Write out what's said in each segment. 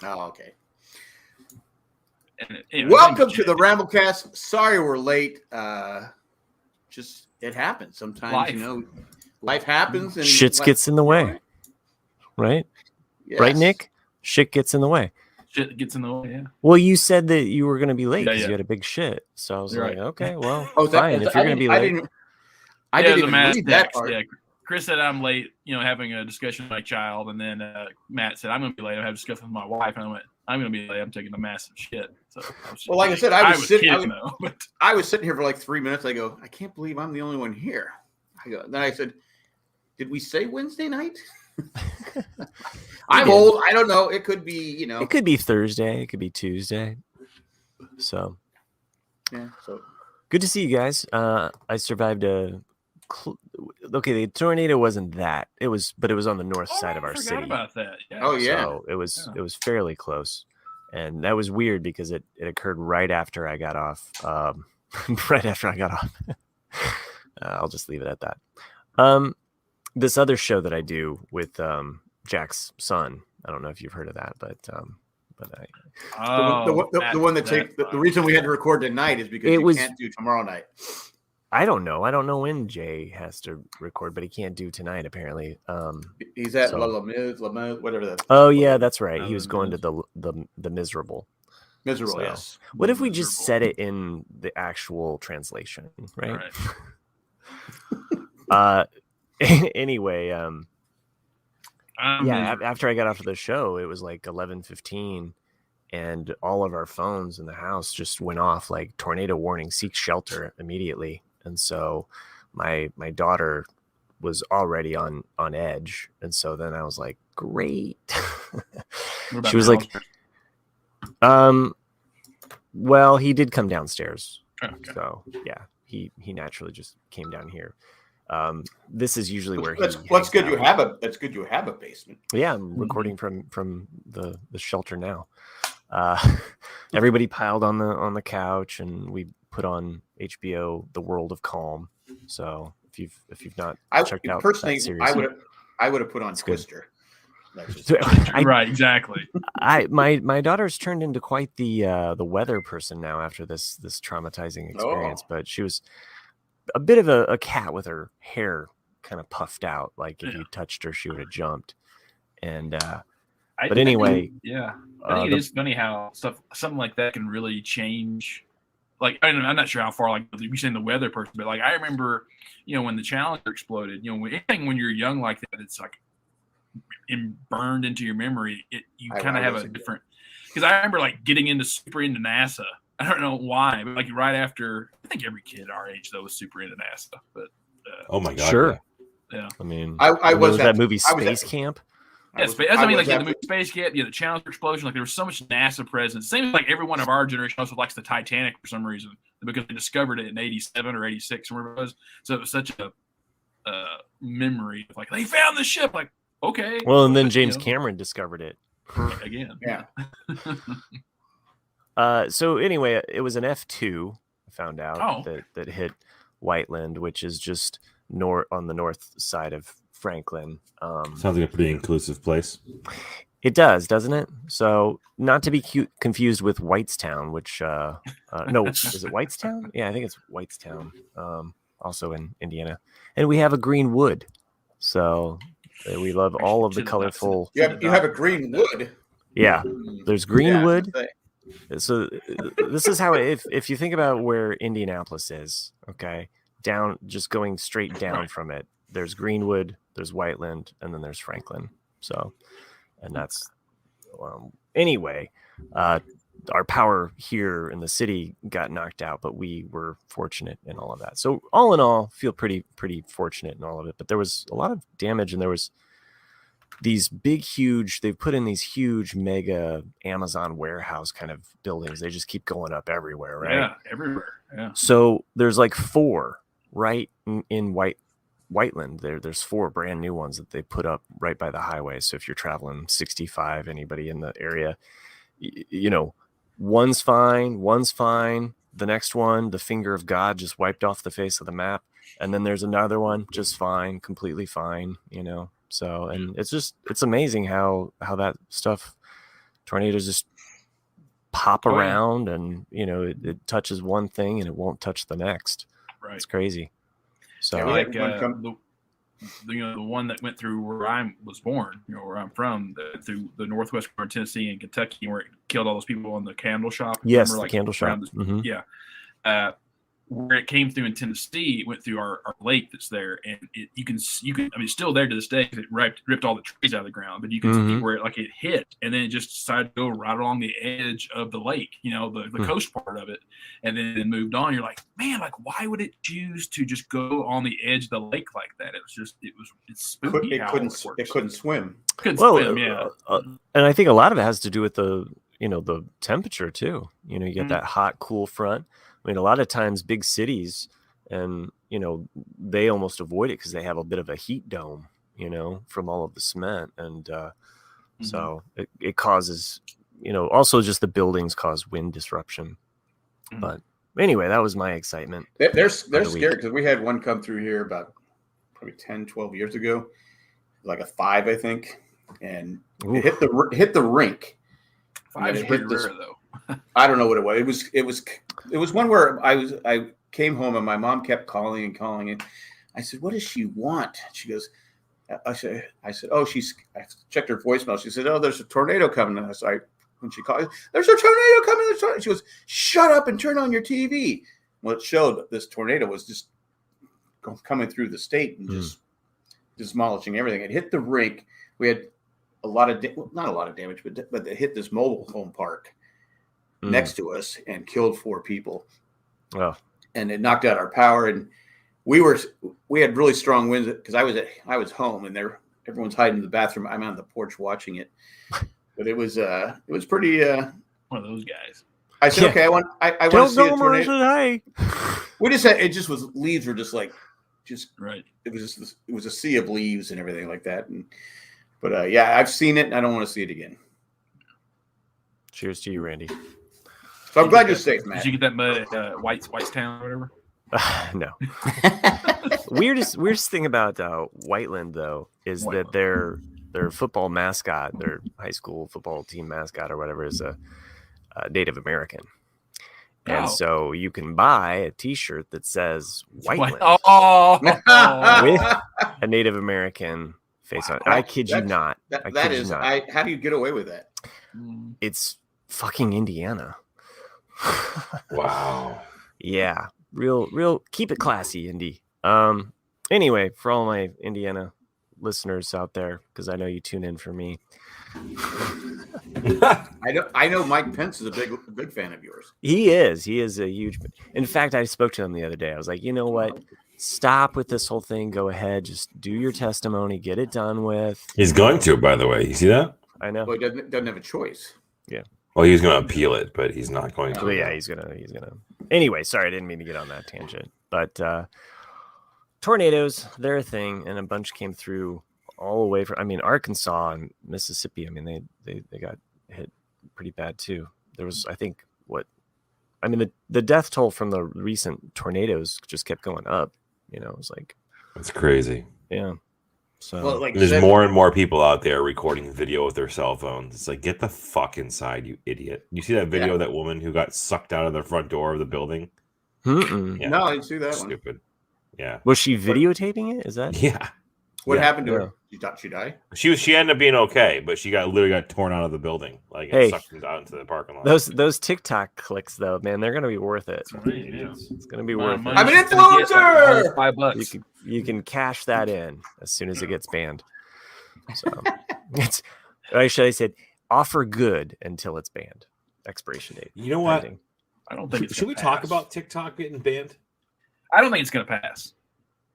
Oh, okay. And, welcome to the Ramblecast. Sorry we're late. Just it happens sometimes. Life happens and shit gets in the way, right? Yes. Right, Nick? Shit gets in the way. Shit gets in the way. Yeah. Well, you said that you were going to be late because Yeah. you had a big shit. So I was You're like, right. okay, well, Oh, fine. If you're going to be late, I didn't even read that part. Yeah. Chris said I'm late, having a discussion with my child, and then Matt said I'm going to be late. I have a discussion with my wife, and I went, I'm going to be late. I'm taking a massive shit. So well, like I said, I was sitting here for like 3 minutes. I go, I can't believe I'm the only one here. Then I said, did we say Wednesday night? I'm old. I don't know. It could be, It could be Thursday. It could be Tuesday. So, yeah. So good to see you guys. I survived okay, the tornado wasn't that. But it was on the north side of our city. About that. Yeah. Oh yeah. So it was fairly close, and that was weird because it occurred right after I got off. Right after I got off. I'll just leave it at that. This other show that I do with Jack's son. I don't know if you've heard of that, but the one that takes the reason we had to record tonight is because you can't do tomorrow night. I don't know when Jay has to record, but he can't do tonight apparently. He's at La Miz, whatever that. Oh yeah, that's right. He was going to the Miserable. Miserable, yes. What if we just said it in the actual translation, right? Anyway, after I got off of the show, it was like 11:15, and all of our phones in the house just went off like tornado warning, seek shelter immediately. And so my daughter was already on edge, and so then I was like, great. She was like, well, he did come downstairs. Okay. So yeah, he naturally just came down here. This is usually where that's good. You have a basement. Yeah, I'm recording from the shelter now. Everybody piled on the couch, and we put on HBO The World of Calm. So if you've not checked out that series, I would have put on Twister. Right, exactly. My daughter's turned into quite the weather person now after this traumatizing experience. But she was a bit of a cat with her hair kind of puffed out. Like if you touched her, she would have jumped. And but anyway, I think it is funny how something like that can really change. Like I'm not sure how far, like you're saying the weather person, but like I remember, when the Challenger exploded, anything when you're young like that, it's like burned into your memory. You kind of have a different. Because I remember like getting super into NASA. I don't know why, but like right after, I think every kid our age though was super into NASA. But oh my god, sure, yeah. I mean, I was that movie Space Camp. Yeah, the movie Space Camp, the Challenger explosion. Like there was so much NASA presence. Seems like every one of our generation also likes the Titanic for some reason because they discovered it in '87 or '86, whatever it was. So it was such a memory of like they found the ship. Like okay, well, and then James Cameron discovered it again. Yeah. So anyway, it was an F2. I found out that hit Whiteland, which is just on the north side of Franklin. Sounds like a pretty inclusive place. It does, doesn't it? So not to be confused with Whitestown, which no, is it Whitestown? Yeah, I think it's Whitestown. Also in Indiana, and we have a green wood. So we love all of the colorful. You have a green wood. Yeah, there's green wood. So this is how if you think about where Indianapolis is, okay, down just going straight down from it, there's Greenwood, there's Whiteland, and then there's Franklin. So, and that's anyway. Our power here in the city got knocked out, but we were fortunate in all of that. So all in all, feel pretty fortunate in all of it. But there was a lot of damage, and there was these they've put in these huge mega Amazon warehouse kind of buildings. They just keep going up everywhere, right? Yeah, everywhere. Yeah. So there's like 4 right in Whiteland. There's 4 brand new ones that they put up right by the highway. So if you're traveling 65, anybody in the area, one's fine. The next one, the finger of God just wiped off the face of the map. And then there's another one just fine, completely fine, So, and it's amazing how that stuff tornadoes just pop around, and it touches one thing and it won't touch the next. Right. It's crazy. So the one that went through where I was born, where I'm from, through the northwest part of Tennessee and Kentucky, where it killed all those people in the candle shop. Yes, the candle shop. Yeah. Where it came through in Tennessee, it went through our lake that's there, and you can I mean, it's still there to this day because it ripped all the trees out of the ground, but you can see where it hit, and then it just decided to go right along the edge of the lake, the coast part of it, and then it moved on. You're like, man, like, why would it choose to just go on the edge of the lake like that? It's spooky. It couldn't swim. Couldn't swim, yeah. And I think a lot of it has to do with the temperature too. You get that hot, cool front. I mean, a lot of times big cities, and they almost avoid it because they have a bit of a heat dome, from all of the cement, and so it causes, also just the buildings cause wind disruption. But anyway, that was my excitement. They're scary because we had one come through here about probably 10, 12 years ago, like a 5, I think, and it hit the rink. 5 is pretty rare though. I don't know what it was. It was one where I came home and my mom kept calling and calling, and I said, "What does she want?" She goes, I said, "Oh, I checked her voicemail. She said, "Oh, there's a tornado coming." And I said, when she called, "There's a tornado coming." She goes, "Shut up and turn on your TV." Well, it showed that this tornado was just coming through the state and just demolishing everything. It hit the rink. We had a lot of not a lot of damage, but it hit this mobile home park next to us and killed 4 people. Oh. And it knocked out our power, and we had really strong winds because I was home, and everyone's hiding in the bathroom. I'm on the porch watching it, but it was pretty one of those guys. I said, okay, I want to see a tornado. We just had, leaves were just right. It was a sea of leaves and everything like that. But yeah, I've seen it, and I don't want to see it again. Cheers to you, Randy. So I'm glad you're safe, Matt. Did you get that mud at Whitestown or whatever? No. Weirdest thing about Whiteland, though, is that their football mascot, their high school football team mascot or whatever, is a Native American. And so you can buy a T-shirt that says Whiteland with a Native American face on it. I kid you not. How do you get away with that? It's fucking Indiana. Wow. Yeah. Real keep it classy, Indy. Anyway, for all my Indiana listeners out there, because I know you tune in for me. I know Mike Pence is a big fan of yours. He is a huge. In fact, I spoke to him the other day. I was like, you know what? Stop with this whole thing. Go ahead, just do your testimony, get it done with. He's going to, by the way. You see that? I know. Well, he doesn't have a choice. Yeah. Well, he's going to appeal it, but he's not going to. Well, yeah, he's gonna. Anyway, sorry, I didn't mean to get on that tangent. But tornadoes, they're a thing, and a bunch came through all the way from. I mean, Arkansas and Mississippi. I mean, they got hit pretty bad too. There was, I think, the death toll from the recent tornadoes just kept going up. It was like that's crazy. Yeah. So there's more and more people out there recording video with their cell phones. It's like, get the fuck inside, you idiot. You see that video of that woman who got sucked out of the front door of the building? Yeah. No, I didn't see that Stupid. Yeah. Was she videotaping it? Is that? Yeah. What happened to her? You thought she died? She ended up being okay, but she literally got torn out of the building, and sucked out into the parking lot. Those TikTok clicks, though, man, they're gonna be worth it. It's gonna be worth it. I'm an influencer. $5. You can cash that in as soon as it gets banned. So it's actually I said offer good until it's banned. Expiration date. You know what? Pending. I don't think. Should we talk about TikTok getting banned? I don't think it's gonna pass.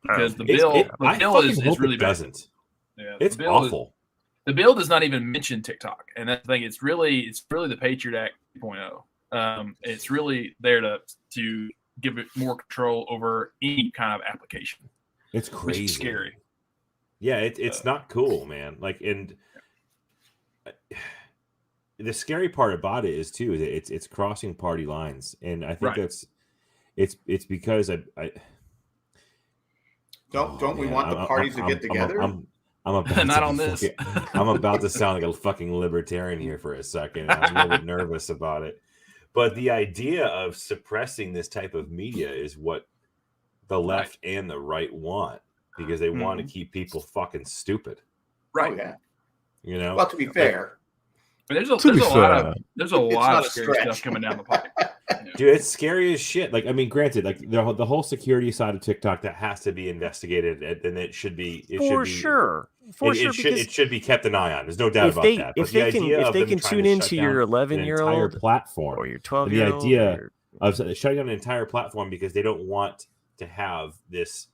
Because the bill is really bad. Doesn't. Yeah, it's awful. The bill does not even mention TikTok, and that's the thing. It's really the Patriot Act 2.0. It's really there to give it more control over any kind of application. It's crazy. Which is scary. Yeah, it's not cool, man. And the scary part about it is it's crossing party lines, and I think it's because I Don't we want the parties to get together? I'm about Not on this. I'm about to sound like a fucking libertarian here for a second. I'm a little bit nervous about it. But the idea of suppressing this type of media is what the left and the right want, because they want to keep people fucking stupid. Right. Oh, yeah. You know? Well, to be fair. But there's a lot of scary stuff coming down the pipe. Dude, it's scary as shit. Like, I mean, granted, like the whole security side of TikTok that has to be investigated, and it should be sure. It should be kept an eye on. There's no doubt about that. But if they can tune into your 11-year-old platform or your 12-year-old, the idea of shutting down an entire platform because they don't want to have this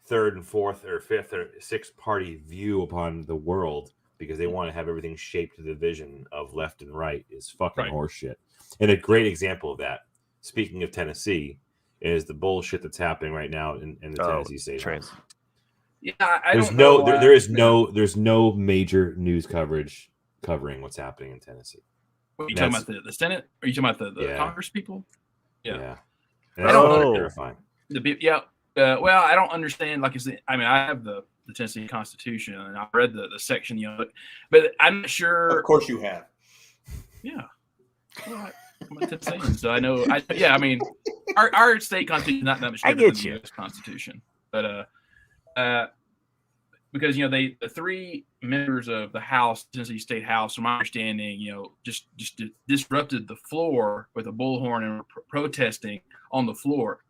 third and fourth or fifth or sixth party view upon the world, because they want to have everything shaped to the vision of left and right, is fucking horseshit. And a great example of that, speaking of Tennessee, is the bullshit that's happening right now in the Tennessee state. Yeah, there's no major news coverage covering what's happening in Tennessee. What are you talking about? The Senate? Or are you talking about the Congress people? Yeah. And I don't terrifying. Well, I don't understand. Like, I have the Tennessee Constitution, and I read the section, but I'm not sure. Of course, you have. Yeah. Well, I'm a Tennessean, so I know. Our state constitution is not that much different than the U.S. Constitution, but because the three members of the House, Tennessee State House, from my understanding, just disrupted the floor with a bullhorn and protesting on the floor.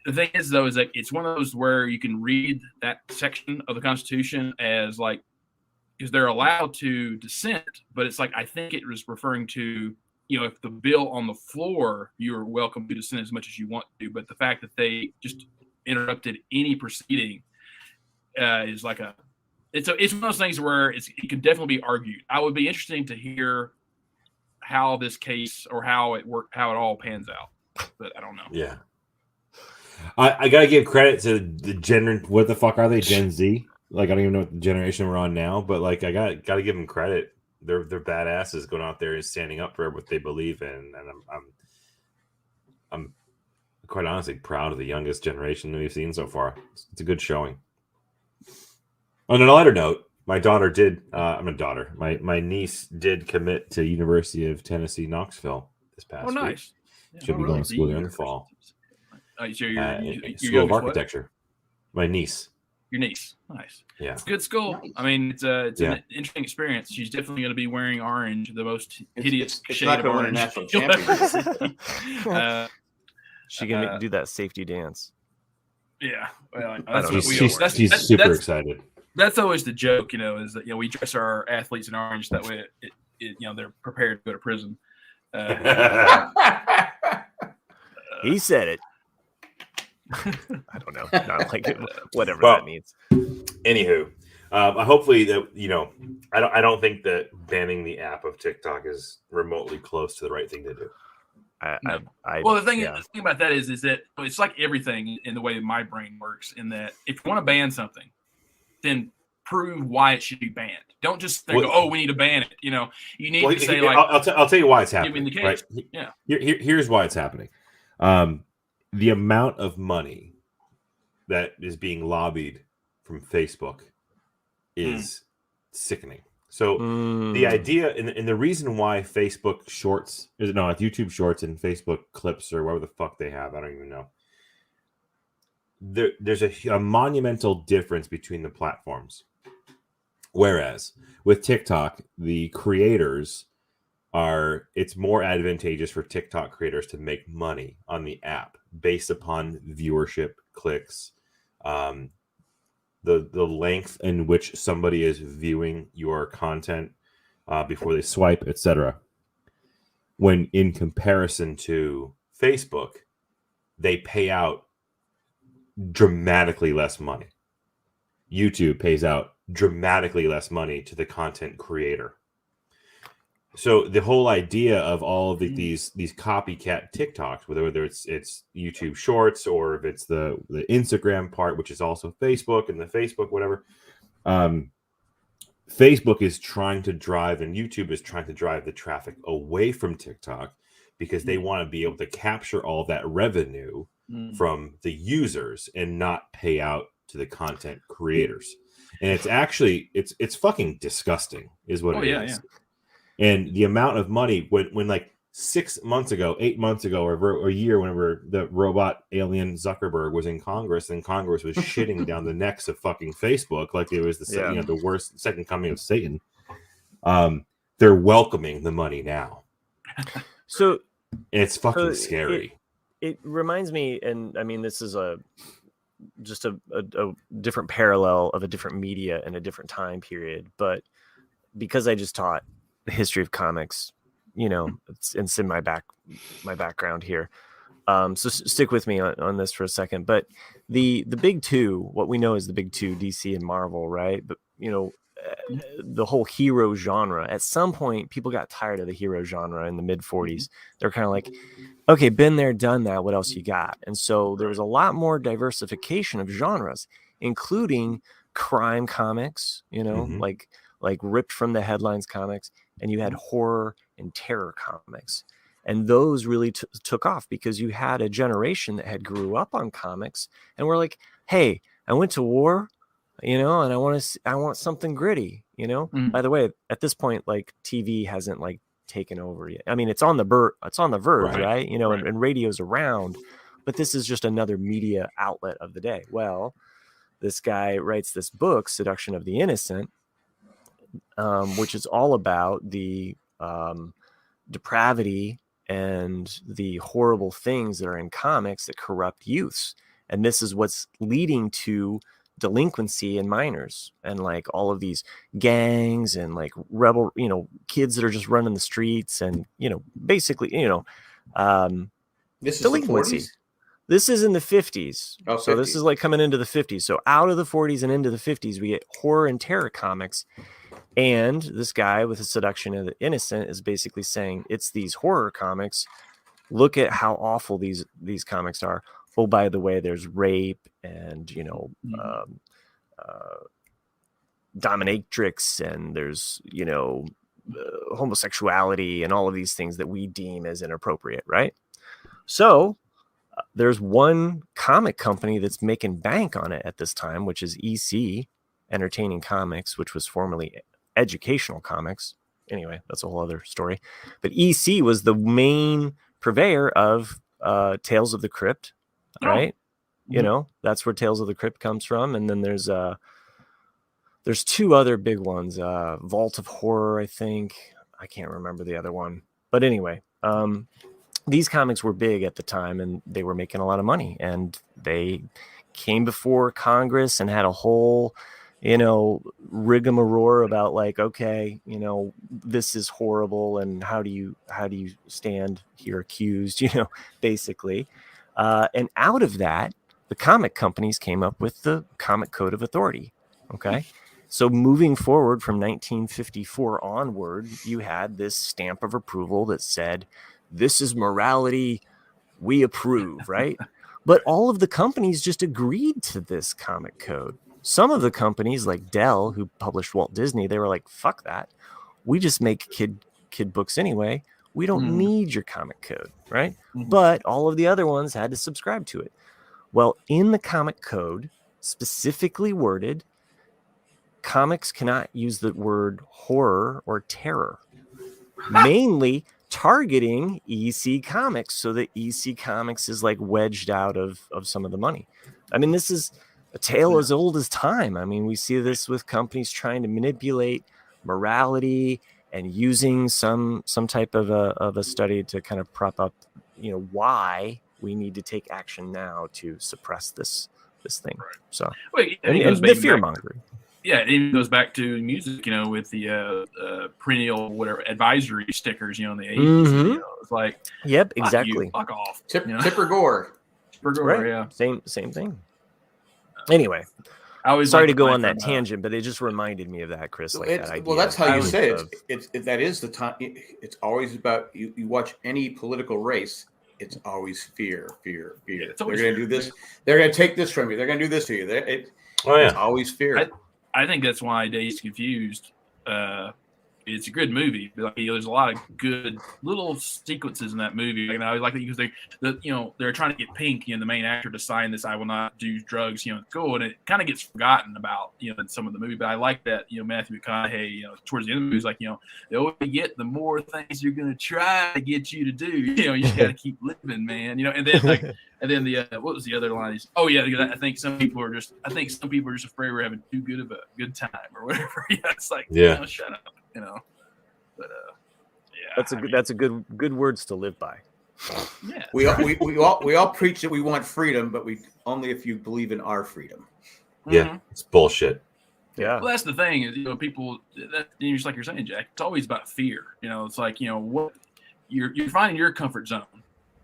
The thing is, though, is that it's one of those where you can read that section of the Constitution as because they're allowed to dissent, but it's I think it was referring to, if the bill on the floor, you're welcome to dissent as much as you want to, but the fact that they just interrupted any proceeding is it's one of those things where it can definitely be argued. I would be interesting to hear how this case or how it all pans out, but I don't know. Yeah. I gotta give credit to the Gen. What the fuck are they? Gen Z? I don't even know what generation we're on now, but I gotta give them credit. They're badasses going out there and standing up for what they believe in, and I'm quite honestly proud of the youngest generation that we've seen so far. It's a good showing. On a lighter note, my daughter did. My niece did commit to University of Tennessee Knoxville this past week. Nice. She'll be going to school there in the fall. Your School of Architecture. What? My niece. Your niece. Nice. Yeah. It's a good school. Nice. I mean, it's an interesting experience. She's definitely going to be wearing orange, the most hideous shade of orange. It's not going to win a national championship. She going to do that safety dance. Yeah. Well, she's super excited. That's always the joke, is that, we dress our athletes in orange. That way, they're prepared to go to prison. He said it. I don't know. Not whatever that means. Anywho, hopefully that I don't think that banning the app of TikTok is remotely close to the right thing to do. The thing about that is that it's like everything in the way that my brain works. In that, if you want to ban something, then prove why it should be banned. Don't just think, we need to ban it. You need to say I'll tell you why it's happening. Give me the case. Right? Yeah. Here's why it's happening. The amount of money that is being lobbied from Facebook is sickening. So the idea and the reason why Facebook Shorts YouTube Shorts and Facebook Clips or whatever the fuck they have, I don't even know. There's a monumental difference between the platforms. Whereas with TikTok, the creators it's more advantageous for TikTok creators to make money on the app based upon viewership, clicks, the length in which somebody is viewing your content before they swipe, etc. When in comparison to Facebook, they pay out dramatically less money. YouTube pays out dramatically less money to the content creator. So the whole idea of all of these copycat TikToks, whether it's YouTube Shorts or if it's the Instagram part, which is also Facebook and the Facebook whatever, Facebook is trying to drive and YouTube is trying to drive the traffic away from TikTok because they want to be able to capture all that revenue from the users and not pay out to the content creators. and it's actually it's fucking disgusting, is what it is. Yeah. And the amount of money when like 6 months ago, 8 months ago, or a year, whenever the robot alien Zuckerberg was in Congress, and Congress was shitting down the necks of fucking Facebook like it was the worst second coming of Satan. They're welcoming the money now. So it's fucking scary. It reminds me, and I mean, this is just a different parallel of a different media and a different time period, but because I just taught the history of comics, it's in my background here. So stick with me on this for a second. But the big two, what we know is the big two, DC and Marvel, right? But the whole hero genre, at some point people got tired of the hero genre in the mid 40s. They're kind of like, okay, been there, done that, what else you got? And so there was a lot more diversification of genres, including crime comics, like ripped from the headlines comics, and you had horror and terror comics. And those really took off because you had a generation that had grew up on comics and were like, hey, I went to war, and I want something gritty, By the way, at this point, like TV hasn't like taken over yet. I mean, it's on the verge, right? And radio's around, but this is just another media outlet of the day. Well, this guy writes this book, Seduction of the Innocent, which is all about the depravity and the horrible things that are in comics that corrupt youths. And this is what's leading to delinquency in minors and like all of these gangs and like rebel, kids that are just running the streets and, basically, this is delinquency. The 40s? This is in the 50s. Oh, so 50s. This is like coming into the 50s. So out of the 40s and into the 50s, we get horror and terror comics. And this guy with the Seduction of the Innocent is basically saying it's these horror comics. Look at how awful these comics are. Oh, by the way, there's rape and, dominatrix, and there's, homosexuality and all of these things that we deem as inappropriate, right? So there's one comic company that's making bank on it at this time, which is EC, Entertaining Comics, which was formerly Educational Comics. Anyway, that's a whole other story. But EC was the main purveyor of Tales of the Crypt, right? That's where Tales of the Crypt comes from. And then there's two other big ones, Vault of Horror, I think. I can't remember the other one. But anyway, these comics were big at the time and they were making a lot of money, and they came before Congress and had a whole, rigmarole about like, okay, this is horrible. And how do you stand here accused, basically. And out of that, the comic companies came up with the Comic Code of Authority. Okay. So moving forward from 1954 onward, you had this stamp of approval that said, this is morality, we approve, right? But all of the companies just agreed to this comic code. Some of the companies like Dell, who published Walt Disney, they were like, fuck that. We just make kid books anyway. We don't need your comic code, right? But all of the other ones had to subscribe to it. Well, in the comic code, specifically worded, comics cannot use the word horror or terror, mainly targeting EC Comics, so that EC Comics is like wedged out of some of the money. I mean, this is a tale as old as time. I mean, we see this with companies trying to manipulate morality and using some type of a study to kind of prop up, why we need to take action now to suppress this thing. Right. So, and the fear mongering. Yeah, it even goes back to music, with the perennial whatever advisory stickers, in the 80s. It's like, yep, exactly. Fuck off. Tipper Gore. Tipper Gore, right. Yeah. Same thing. Anyway, sorry to go on that tangent, but it just reminded me of that, Chris. Like that idea. Well, that's how you say it. That is the time. It's always about you watch any political race. It's always fear. Yeah, they're going to do this. They're going to take this from you. They're going to do this to you. It's always fear. I think that's why Dazed Confused it's a good movie. Like, there's a lot of good little sequences in that movie. And I like that because they're trying to get Pink, the main actor, to sign this "I will not do drugs," in school, and it kind of gets forgotten about, in some of the movie. But I like that, Matthew McConaughey, towards the end of the movie, is like, the older you get, the more things you're gonna try to get you to do. You just got to keep living, man. And then the what was the other line? Oh yeah, I think some people are just afraid we're having too good of a good time or whatever. It's like, shut up. But that's a good words to live by. Yeah, we all preach that we want freedom, but we only if you believe in our freedom. Yeah, it's bullshit. Yeah, well, that's the thing is, people, just like you're saying, Jack, it's always about fear. It's like, what you're finding your comfort zone,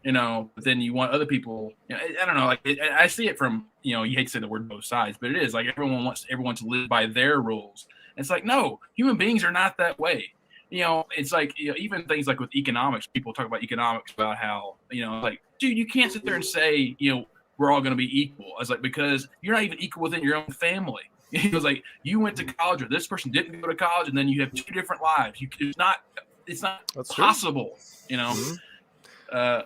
but then you want other people. I don't know, like I see it from, you hate to say the word both sides, but it is like everyone wants everyone to live by their rules. It's like, no, human beings are not that way. It's like, even things like with economics, people talk about economics, about how, like, dude, you can't sit there and say, we're all going to be equal. I was like, because you're not even equal within your own family. It was like, you went to college, or this person didn't go to college, and then you have two different lives. It's not that's possible, Mm-hmm.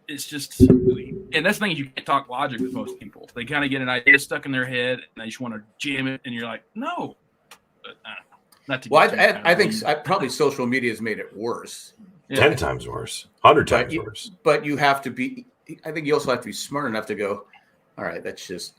It's just, and that's the thing is, you can't talk logic with most people. They kind of get an idea stuck in their head, and they just want to jam it, and you're like, no. But, not to I think probably social media has made it worse. 10 times worse, 100 times worse. But you have to be. I think you also have to be smart enough to go, all right, that's just.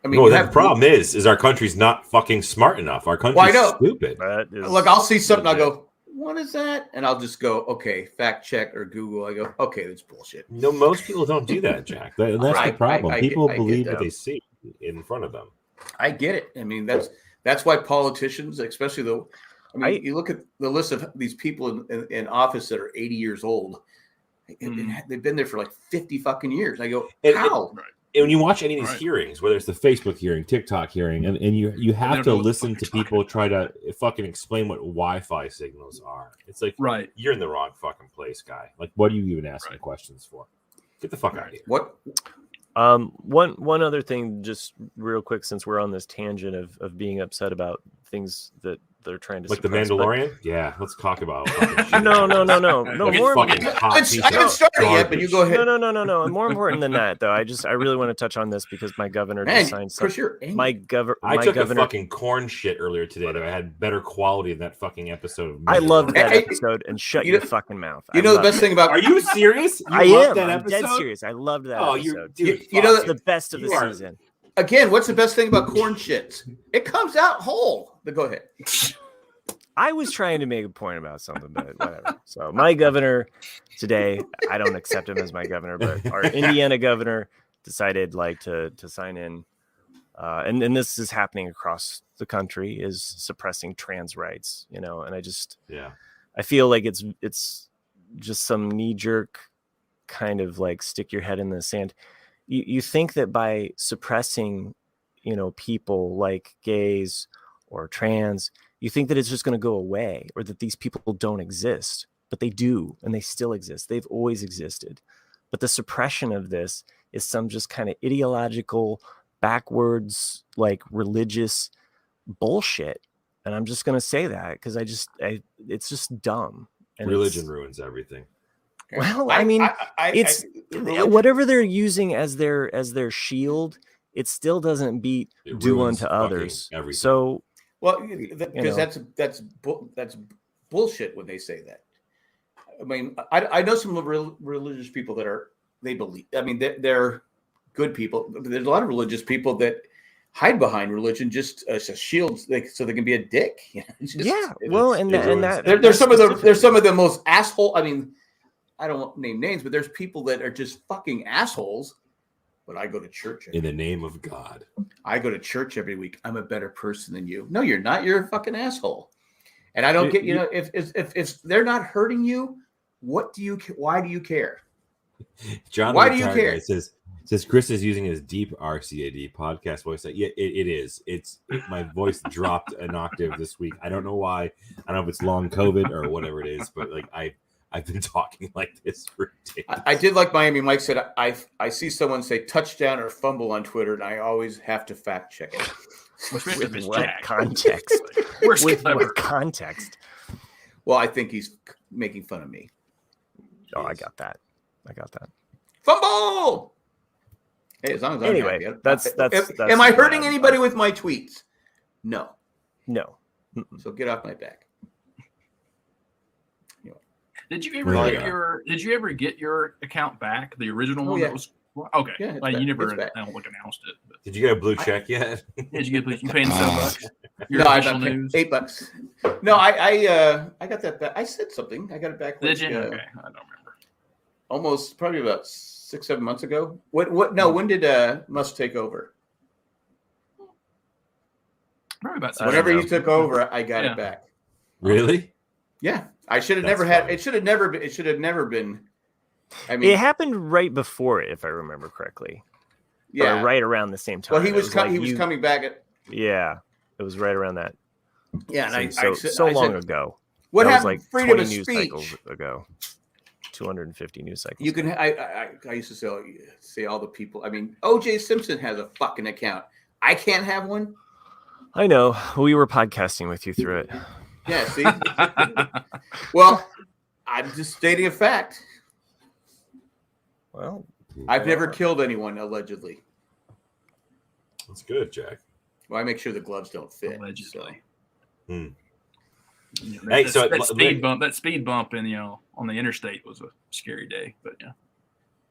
I mean, the problem is our country's not fucking smart enough. Our country's stupid. Look, I'll see something, I'll go, what is that? And I'll just go, okay, fact check or Google. I go, okay, that's bullshit. No, most people don't do that, Jack. That's the problem. People believe what they see in front of them. I get it. I mean, that's why politicians, especially you look at the list of these people in office that are 80 years old, and they've been there for like 50 fucking years. I go, how? And when you watch any of these hearings, whether it's the Facebook hearing, TikTok hearing, and you have to listen to people try to fucking explain what Wi-Fi signals are. It's like, you're in the wrong fucking place, guy. Like, what are you even asking questions for? Get the fuck out of here. What? One other thing, just real quick, since we're on this tangent of being upset about things that they're trying to like suppress, the Mandalorian. Yeah, let's talk about. No. More. I haven't started yet, but you go ahead. No. More important than that, though, I really want to touch on this because my governor just signed something. I took a fucking corn shit earlier today that I had better quality than that fucking episode. I loved that episode, and shut your fucking mouth. You know the best thing about? Are you serious? I am. I'm dead serious. I loved that episode. You know the best of the season. Again, what's the best thing about corn shits? It comes out whole. But go ahead. I was trying to make a point about something, but whatever. So my governor today, I don't accept him as my governor, but our Indiana governor decided to sign in. And this is happening across the country, is suppressing trans rights, and I feel like it's just some knee jerk kind of like stick your head in the sand. You think that by suppressing, people like gays or trans, you think that it's just going to go away, or that these people don't exist, but they do, and they still exist. They've always existed. But the suppression of this is some just kind of ideological, backwards, like religious bullshit. And I'm just going to say that because it's just dumb. And religion ruins everything. Well, it's whatever they're using as their shield. It still doesn't beat do unto others. Everything. So, because that's bullshit when they say that. I mean, I know some religious people they believe. I mean, they're good people. But there's a lot of religious people that hide behind religion just as a shield, so they can be a dick. There's some of the most asshole. I mean, I don't want to name names, but there's people that are just fucking assholes. But I go to church in the name of God. I go to church every week. I'm a better person than you. No, you're not. You're a fucking asshole. And I don't get, if they're not hurting you, why do you care? John, why do you care? Says Chris is using his deep RCAD podcast voice. Yeah, it is. My voice dropped an octave this week. I don't know why. I don't know if it's long COVID or whatever it is, but like I've been talking like this for days. I did like Miami Mike said. I see someone say touchdown or fumble on Twitter, and I always have to fact check it. With what context? With what context? Well, I think he's making fun of me. Oh, I got that. Fumble. Hey, as long as I'm happy. That's Am I hurting anybody with my tweets? No. No. So get off my back. Did you ever get your account back? The original one that was okay. Yeah, like you never announced it. But. Did you get a blue check yet? Did you get? You paying $7? No, I got $8. No, I got that back. I said something. I got it back. Did you? Okay, I don't remember. Almost probably about 6-7 months ago. What? No, when did Musk take over? Probably about whenever he took over, I got it back. Really? Yeah, I should have never had. It should have never been. It should have never been. I mean, it happened right before it, if I remember correctly. Yeah, or right around the same time. Well, he was coming back at. Yeah, it was right around that. Yeah, and so long ago. What that happened? Was like freedom 20 of news speech cycles ago. 250 news cycles. You can. I used to say all the people. I mean, O.J. Simpson has a fucking account. I can't have one. I know. We were podcasting with you through it. Yeah. See. Well, I'm just stating a fact. Well, I've never killed anyone allegedly. That's good, Jack. Well, I make sure the gloves don't fit. Allegedly. So. That speed bump in on the interstate was a scary day, but yeah.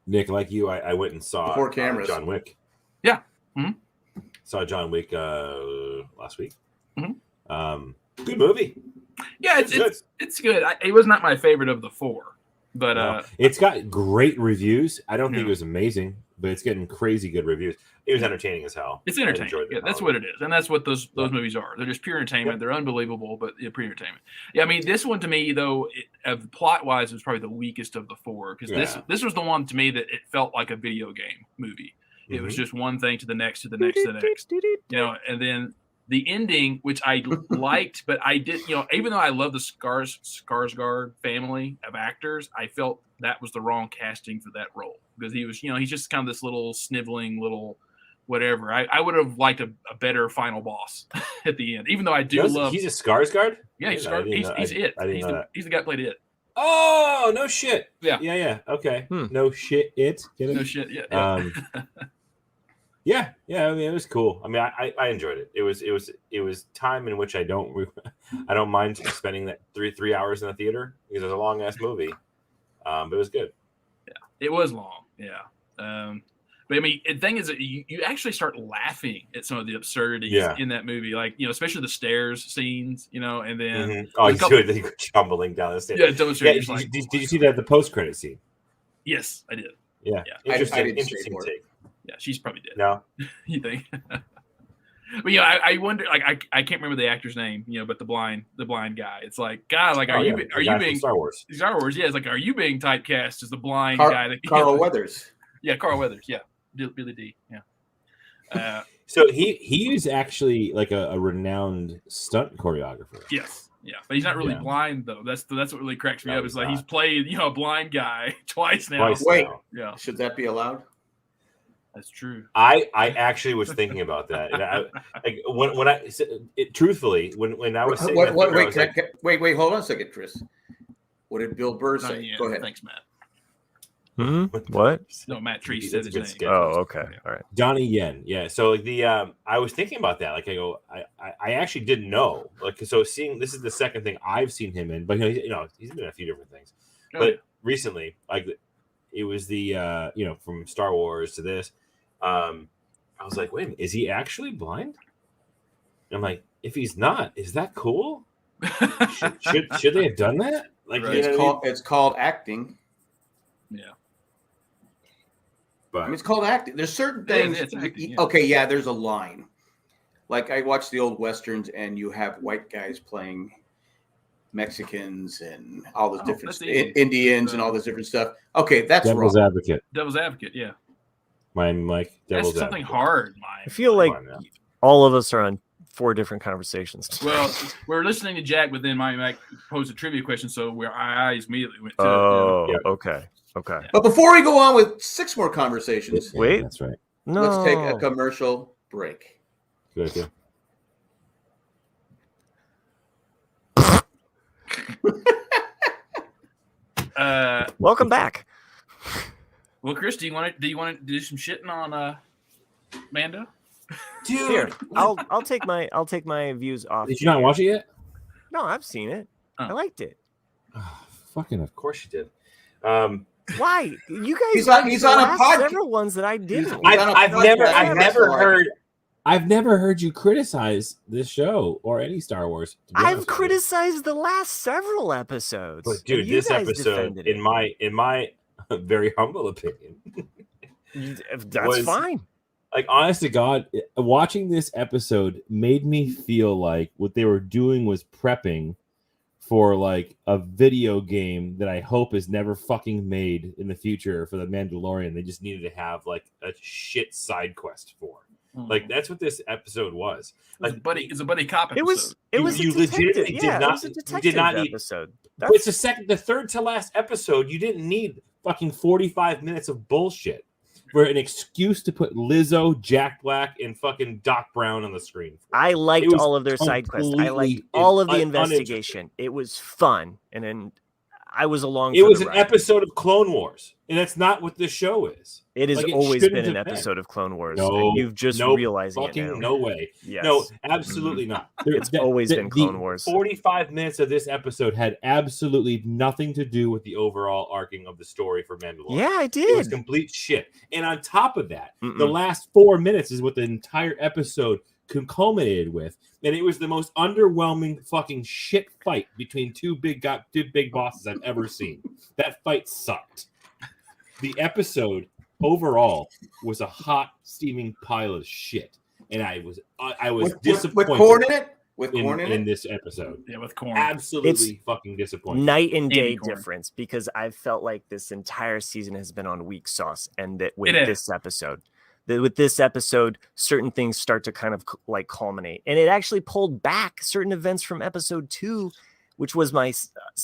Nick, like you, I went and saw Four cameras. John Wick. Yeah. Mm-hmm. Saw John Wick last week. Mm-hmm. Good movie. Yeah, it's good. It was not my favorite of the four, but no. It's got great reviews. I don't think it was amazing, but it's getting crazy good reviews. It was entertaining as hell. It's entertaining. Yeah, that's what it is, and that's what those movies are. They're just pure entertainment. They're unbelievable, but pure entertainment. Yeah, I mean, this one to me though, plot wise, was probably the weakest of the four because this was the one to me that it felt like a video game movie. It was just one thing to the next, to the next, to the next. And then the ending, which I liked, but I did, even though I love the Skarsgård family of actors, I felt that was the wrong casting for that role because he was, he's just kind of this little sniveling little whatever. I would have liked a better final boss at the end, even though I do love. He's a Skarsgård? Yeah, he's it. He's the guy who played it. Oh, no shit. Yeah. Okay. No shit. Get it? No shit. Yeah. Yeah. I mean, it was cool. I mean, I enjoyed it. It was time in which I don't mind spending that three hours in the theater because it was a long ass movie. But it was good. Yeah, it was long. Yeah. But I mean, the thing is that you actually start laughing at some of the absurdities in that movie, like especially the stairs scenes, and then they go tumbling down the stairs. Yeah, did you see that the post credit scene? Yes, I did. Yeah. Interesting take. Yeah, she's probably dead. No, you think? But I wonder. Like, I can't remember the actor's name. But the blind guy. It's like, God, like, are you being Star Wars? Star Wars, yeah. It's like, are you being typecast as the blind guy? That, Carl Weathers. Yeah, Carl Weathers. Yeah, Billy D. Yeah. So he is actually like a renowned stunt choreographer. Yes. Yeah, but he's not really blind though. That's what really cracks me up. Is like he's played a blind guy twice now. Wait, yeah. Should that be allowed? That's true. I actually was thinking about that. And truthfully, when I was saying wait, hold on a second, Chris. What did Bill Burr say? Go ahead. Thanks, Matt. What? No, Matt Treese said his name. Oh, okay. All right. Donnie Yen. Yeah. So I was thinking about that. Like I actually didn't know. Like so, seeing this is the second thing I've seen him in, but he's been in a few different things. But recently, like it was the from Star Wars to this. I was like, wait a minute, is he actually blind? And I'm like, if he's not, is that cool? should they have done that? Like it's called acting. Yeah. But I mean, it's called acting. There's certain things. Okay, yeah, there's a line. Like I watch the old westerns, and you have white guys playing Mexicans and all this different Indians and all this different stuff. Okay, that's Devil's wrong. Advocate. Devil's Advocate, yeah. Mike. That's something hard, Mike. I feel like all of us are on 4 different conversations today. Well, we're listening to Jack, but then Mike posed a trivia question, so our eyes immediately went to okay. Yeah. But before we go on with 6 more conversations, wait, that's right. No, let's take a commercial break. Good idea. Welcome back. Well, Chris, do you want to do some shitting on Mando? Dude, Here, I'll take my views off. did you not watch it yet? No, I've seen it. I liked it. Oh, fucking, of course you did. Why? You guys? He's on a podcast. Several ones that I didn't. I've never heard you criticize this show or any Star Wars. I've criticized the last several episodes. But dude, this episode, in my very humble opinion, that's fine. Like, honest to God, watching this episode made me feel like what they were doing was prepping for like a video game that I hope is never fucking made in the future for the Mandalorian. They just needed to have like a shit side quest for. Like, that's what this episode was. Like, it's a buddy cop episode. It was you a detective. legitimately Yeah, did not, it was a detective did not need episode. But it's the third to last episode. You didn't need fucking 45 minutes of bullshit for an excuse to put Lizzo, Jack Black, and fucking Doc Brown on the screen. I liked all of their side quests. I liked all of the investigation. It was fun, and then I was along. It was an episode of Clone Wars, and that's not what this show is. It has always been an episode of Clone Wars. No, and you've just realizing it now. No way. Yes. No, absolutely not. It's always been Clone Wars. 45 minutes of this episode had absolutely nothing to do with the overall arcing of the story for Mandalorian. Yeah, I did. It was complete shit. And on top of that, the last 4 minutes is what the entire episode culminated with, and it was the most underwhelming fucking shit fight between two big bosses I've ever seen. That fight sucked. The episode overall was a hot, steaming pile of shit, and I was disappointed with corn in it. With corn in this episode. Yeah, with corn. Absolutely fucking disappointed. Night and day difference, because I felt like this entire season has been on weak sauce, and that with this episode, certain things start to kind of like culminate, and it actually pulled back certain events from episode 2, which was my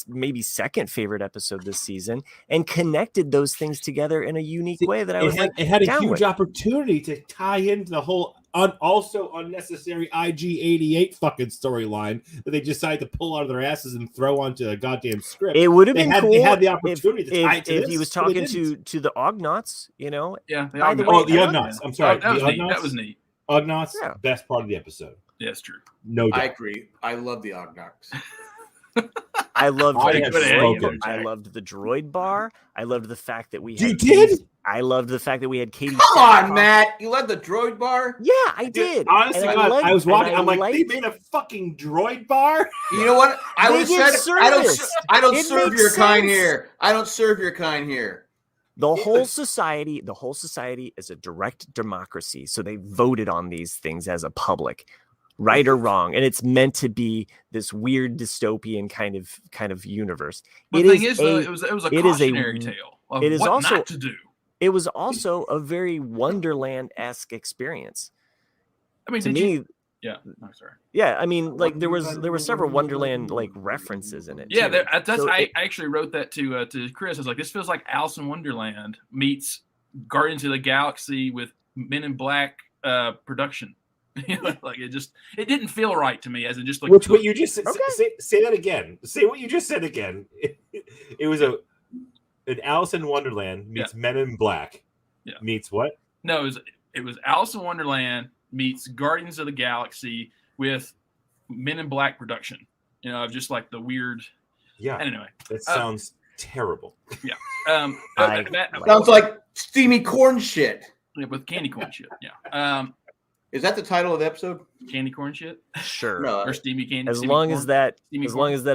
maybe second favorite episode this season, and connected those things together in a unique way that it had a huge opportunity to tie into the whole also unnecessary IG-88 fucking storyline that they decided to pull out of their asses and throw onto a goddamn script. It would have been cool. They had the opportunity to tie it to if this, he was talking to the Ugnaughts, Yeah, the Ugnaughts. I'm sorry. That was neat. Ugnaughts, best part of the episode. Yeah, it's true. No doubt. I agree. I love the Ugnaughts. I loved I loved the droid bar. I loved the fact that we had. You did? I loved the fact that we had Katie. Come on, Matt. You love the droid bar? Yeah, I did. Honestly, I was walking. I'm like, they made a fucking droid bar. You know what? I would have said, I don't serve your kind here. I don't serve your kind here. The whole society is a direct democracy, so they voted on these things as a public. Right or wrong, and it's meant to be this weird dystopian kind of universe. It was a cautionary tale of what not to do. It was also a very Wonderland-esque experience. I mean, I mean, like there were several Wonderland like references in it. Yeah, I actually wrote that to Chris. I was like, this feels like Alice in Wonderland meets Guardians of the Galaxy with Men in Black production. Like it didn't feel right to me as it just like what you just say that again. Say what you just said again. It was an Alice in Wonderland meets Men in Black. Yeah. Meets what? No, it was Alice in Wonderland meets Guardians of the Galaxy with Men in Black production. Just like the weird. Yeah. Anyway, that sounds terrible. Yeah. Sounds like steamy corn shit. Yeah, with candy corn shit. Yeah. Is that the title of the episode? Candy corn shit? Sure. No. Or steamy candy. As long as that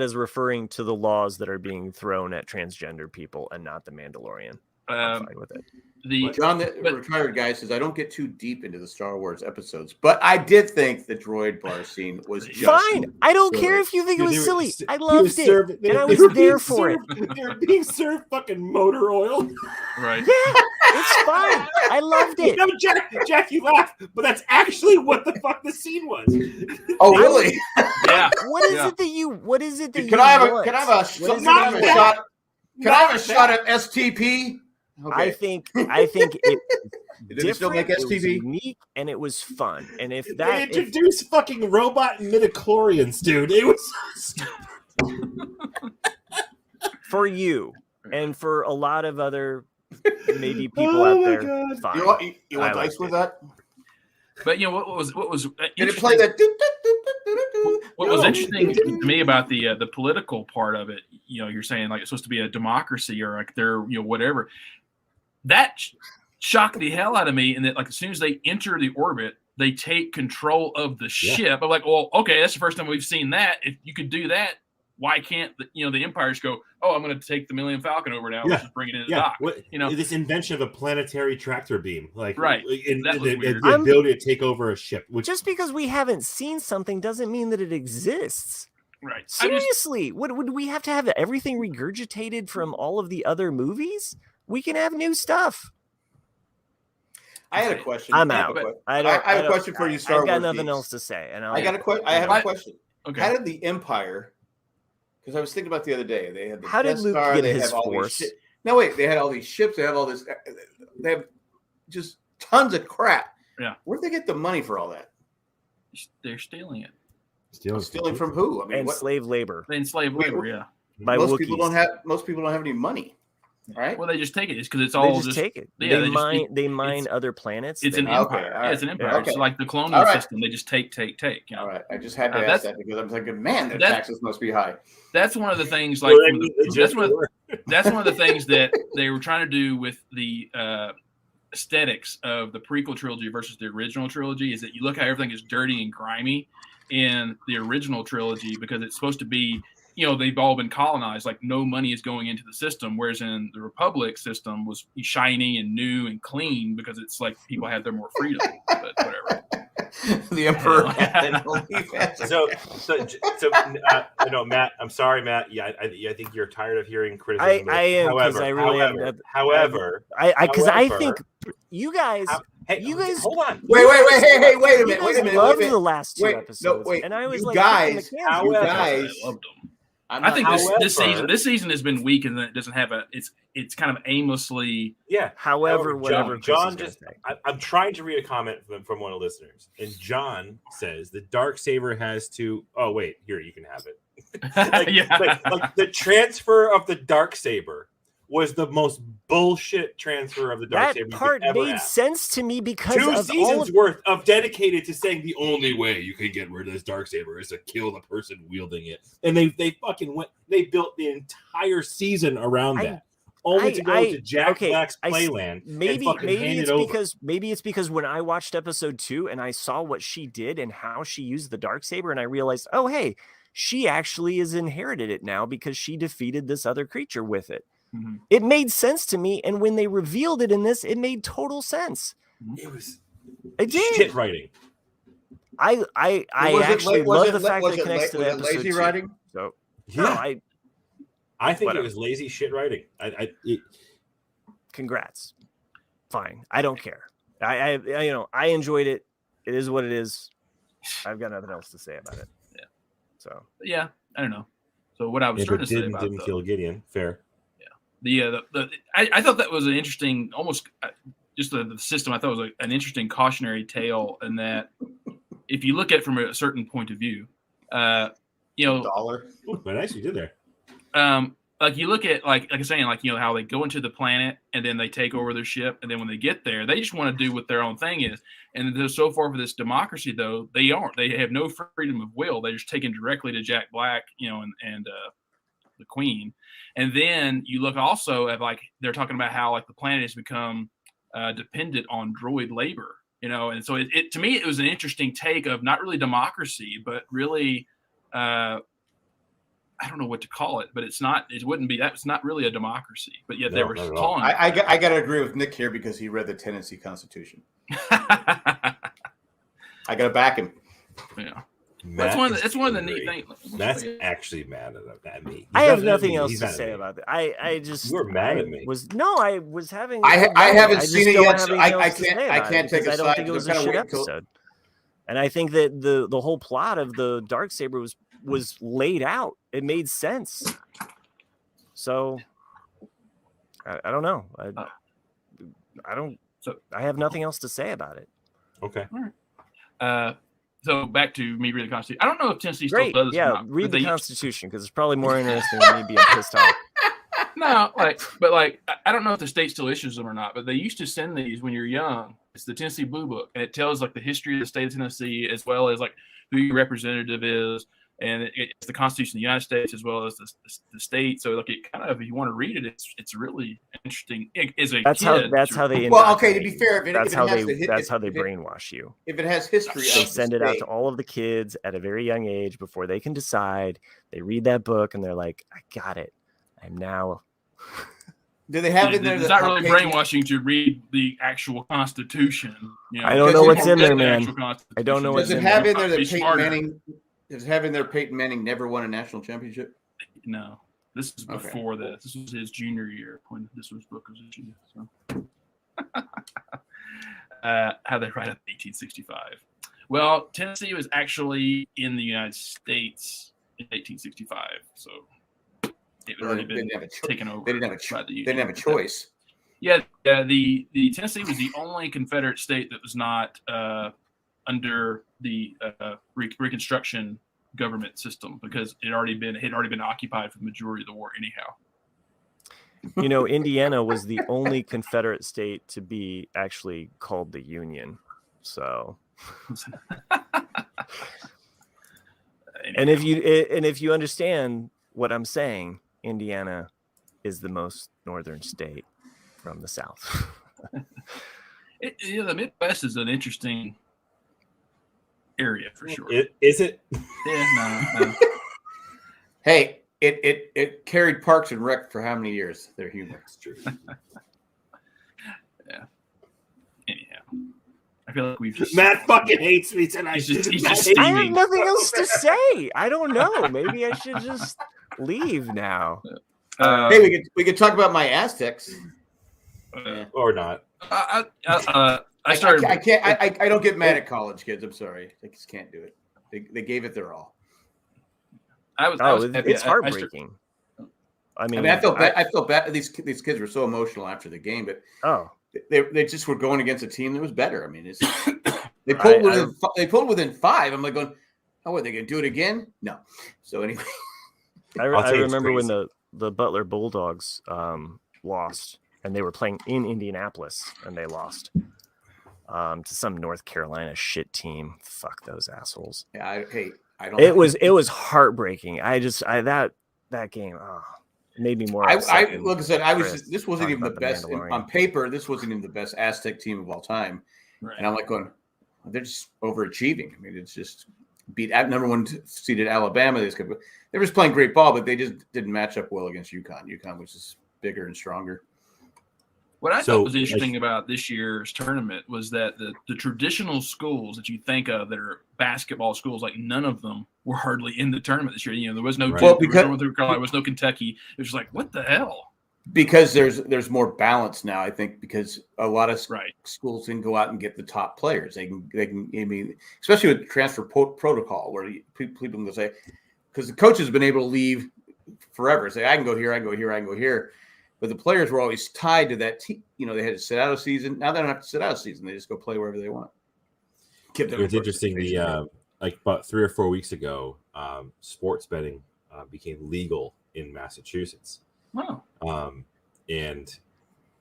is referring to the laws that are being thrown at transgender people and not the Mandalorian. I'm fine with it. John, the retired guy, says, I don't get too deep into the Star Wars episodes, but I did think the droid bar scene was just fine. I don't care if you think it was silly. I loved it. And I was there for it. They're being served fucking motor oil. Right. Yeah, it's fine. I loved it. No, Jack, you laugh, but that's actually what the fuck the scene was. Oh, really? Yeah. What is it that you want? Can I have a shot at STP? Okay. I think it did it still make STV? Unique, and it was fun. And if they introduced fucking robot midichlorians, dude, it was so stupid. For you and for a lot of other maybe people out there. God. Fine. You want dice with that? But what was did it play that? What was interesting to me about the political part of it, you're saying like it's supposed to be a democracy or like they're whatever. That shocked the hell out of me, and that like as soon as they enter the orbit, they take control of the ship. I'm like, well, okay, that's the first time we've seen that. If you could do that, why can't the Empires go, oh, I'm going to take the Millennium Falcon over now. Let's just bring it in the dock. This invention of a planetary tractor beam, like right, the ability to take over a ship. Just because we haven't seen something doesn't mean that it exists. Right. Seriously, would we have to have everything regurgitated from all of the other movies? We can have new stuff. I had a question. I'm out. I have a question for you, Star Wars. I've got nothing else to say. And I have a question. Okay. How did the Empire? Because I was thinking about the other day. They had the How did Death Luke Star, get they his have all force? These no, wait. They had all these ships. They have all this. They have just tons of crap. Yeah. Where'd they get the money for all that? They're stealing it. Stealing from who? I mean, slave labor. They enslave labor. Yeah. Most people don't have any money, right? Well, they just take it. It's because it's all just take it. Yeah, they mine other planets. It's an empire. Okay, it's an empire. Okay. So like the colonial system, they just take. All right. I just had to ask that because I'm thinking, man, their taxes must be high. That's one of the things. Like that's one of the things that they were trying to do with the aesthetics of the prequel trilogy versus the original trilogy. Is that you look how everything is dirty and grimy in the original trilogy because it's supposed to be. They've all been colonized. Like no money is going into the system, whereas in the Republic system was shiny and new and clean because it's like people had their more freedom. But whatever. The Emperor. Matt. I'm sorry, Matt. Yeah, I think you're tired of hearing criticism. I am because I really am. However, I think you guys. You guys, hold on. Wait a minute. Love the last two episodes. No, wait. And I was you like, guys, I loved them. I think this season has been weak and it doesn't have it's kind of aimlessly. Yeah. However, whatever. John I'm trying to read a comment from one of the listeners, and John says the Darksaber has to. Oh wait, here you can have it. like the transfer of the Darksaber was the most bullshit transfer of the Darksaber. That part made sense to me because 2 of seasons worth of dedicated to saying the only way you can get rid of this Darksaber is to kill the person wielding it, and they built the entire season around that, only to go to Jack Black's playland. Maybe it's because when I watched episode 2 and I saw what she did and how she used the Darksaber, and I realized, oh hey, she actually has inherited it now because she defeated this other creature with it. Mm-hmm. It made sense to me, and when they revealed it in this, it made total sense. It did. Shit writing. I actually love the fact that it connects to the episode. Lazy writing. So yeah, I think it was lazy shit writing. Congrats. Fine. I don't care. I enjoyed it. It is what it is. I've got nothing else to say about it. Yeah. So yeah, I don't know. So what I was trying to say about didn't kill Gideon. Fair. I thought that was an interesting, almost just the system. I thought was an interesting cautionary tale, in that if you look at it from a certain point of view, dollar. Oh, nice you did there. Like you look at like I'm saying, like how they go into the planet and then they take over their ship, and then when they get there, they just want to do what their own thing is. And so far for this democracy, though, they aren't. They have no freedom of will. They're just taken directly to Jack Black, and the Queen. And then you look also at they're talking about how the planet has become dependent on droid labor, and so it to me it was an interesting take of not really democracy, but really I don't know what to call it, but it's not really a democracy, but yet they were calling it. I got to agree with Nick here because he read the Tennessee Constitution. I got to back him. Yeah. That's one of the neat things. That's actually mad at me. I have nothing else to say about it. I just you were mad at me. I was having. I haven't seen it yet. So I can't take a side. I don't think it was a shit episode. And I think that the whole plot of the Darksaber was laid out. It made sense. So I don't know. I have nothing else to say about it. Okay. All right. So back to me reading the Constitution. I don't know if Tennessee still does this or not. Read the Constitution because it's probably more interesting than me being pissed off. No, I don't know if the state still issues them or not, but they used to send these when you're young. It's the Tennessee Blue Book, and it tells like the history of the state of Tennessee as well as like who your representative is, and it's the Constitution of the United States as well as the state. So like it kind of, if you want to read it, it's really interesting. That's how they. Well, okay. To be fair, that's how they brainwash you. If it has history, they send it out to all of the kids at a very young age before they can decide. They read that book and they're like, "I got it. I'm now." Do they have in there? It's not really brainwashing to read the actual Constitution. You know? I don't know what's in there, man. I don't know what's in there. Does it have in there that Peyton Manning? Does it have in there Peyton Manning never won a national championship? No, this is before this. This was his junior year when this book was issued. So, how they write up 1865. Well, Tennessee was actually in the United States in 1865, so. It had already been taken over. They didn't have a choice. Yeah, the Tennessee was the only Confederate state that was not under the Reconstruction government system because it had already been occupied for the majority of the war anyhow. You know, Indiana was the only Confederate state to be actually called the Union. So, and if you understand what I'm saying, Indiana is the most northern state from the South. The Midwest is an interesting area for sure. Is it? Yeah, no. Hey, it carried Parks and Rec for how many years? Their humor. It's true. Yeah. Anyhow, I feel like we've just Matt fucking hates me tonight. He's just steaming. I have nothing else to say. I don't know. Maybe I should just leave now. Hey, we could talk about my Aztecs. Or not. I don't get mad at college kids. I'm sorry. I just can't do it. They gave it their all. It's heartbreaking. I felt bad. These kids were so emotional after the game, but they just were going against a team that was better. I mean, they pulled within 5. I'm like going, oh, are they going to do it again? No. So anyway, I remember when the Butler Bulldogs lost, and they were playing in Indianapolis, and they lost to some North Carolina shit team. Fuck those assholes. Yeah, I don't. It was heartbreaking. That game made me more. Like I said, this wasn't even the best on paper. This wasn't even the best Aztec team of all time, right. And I'm like going, they're just overachieving. I mean, it's just beat at number 1 seeded Alabama. They were just playing great ball, but they just didn't match up well against UConn. UConn was just bigger and stronger. What I thought was interesting about this year's tournament was that the traditional schools that you think of that are basketball schools, like none of them were hardly in the tournament this year. You know, there was no Duke, there was no Kentucky. It was just like, what the hell? Because there's more balance now, I think, because a lot of schools can go out and get the top players. They can. I mean, especially with transfer protocol, where people can say, because the coaches have been able to leave forever. Say, I can go here, I can go here, I can go here. But the players were always tied to that team. You know, they had to sit out a season. Now they don't have to sit out a season. They just go play wherever they want. It's interesting. Like about 3 or 4 weeks ago, sports betting became legal in Massachusetts. Wow. And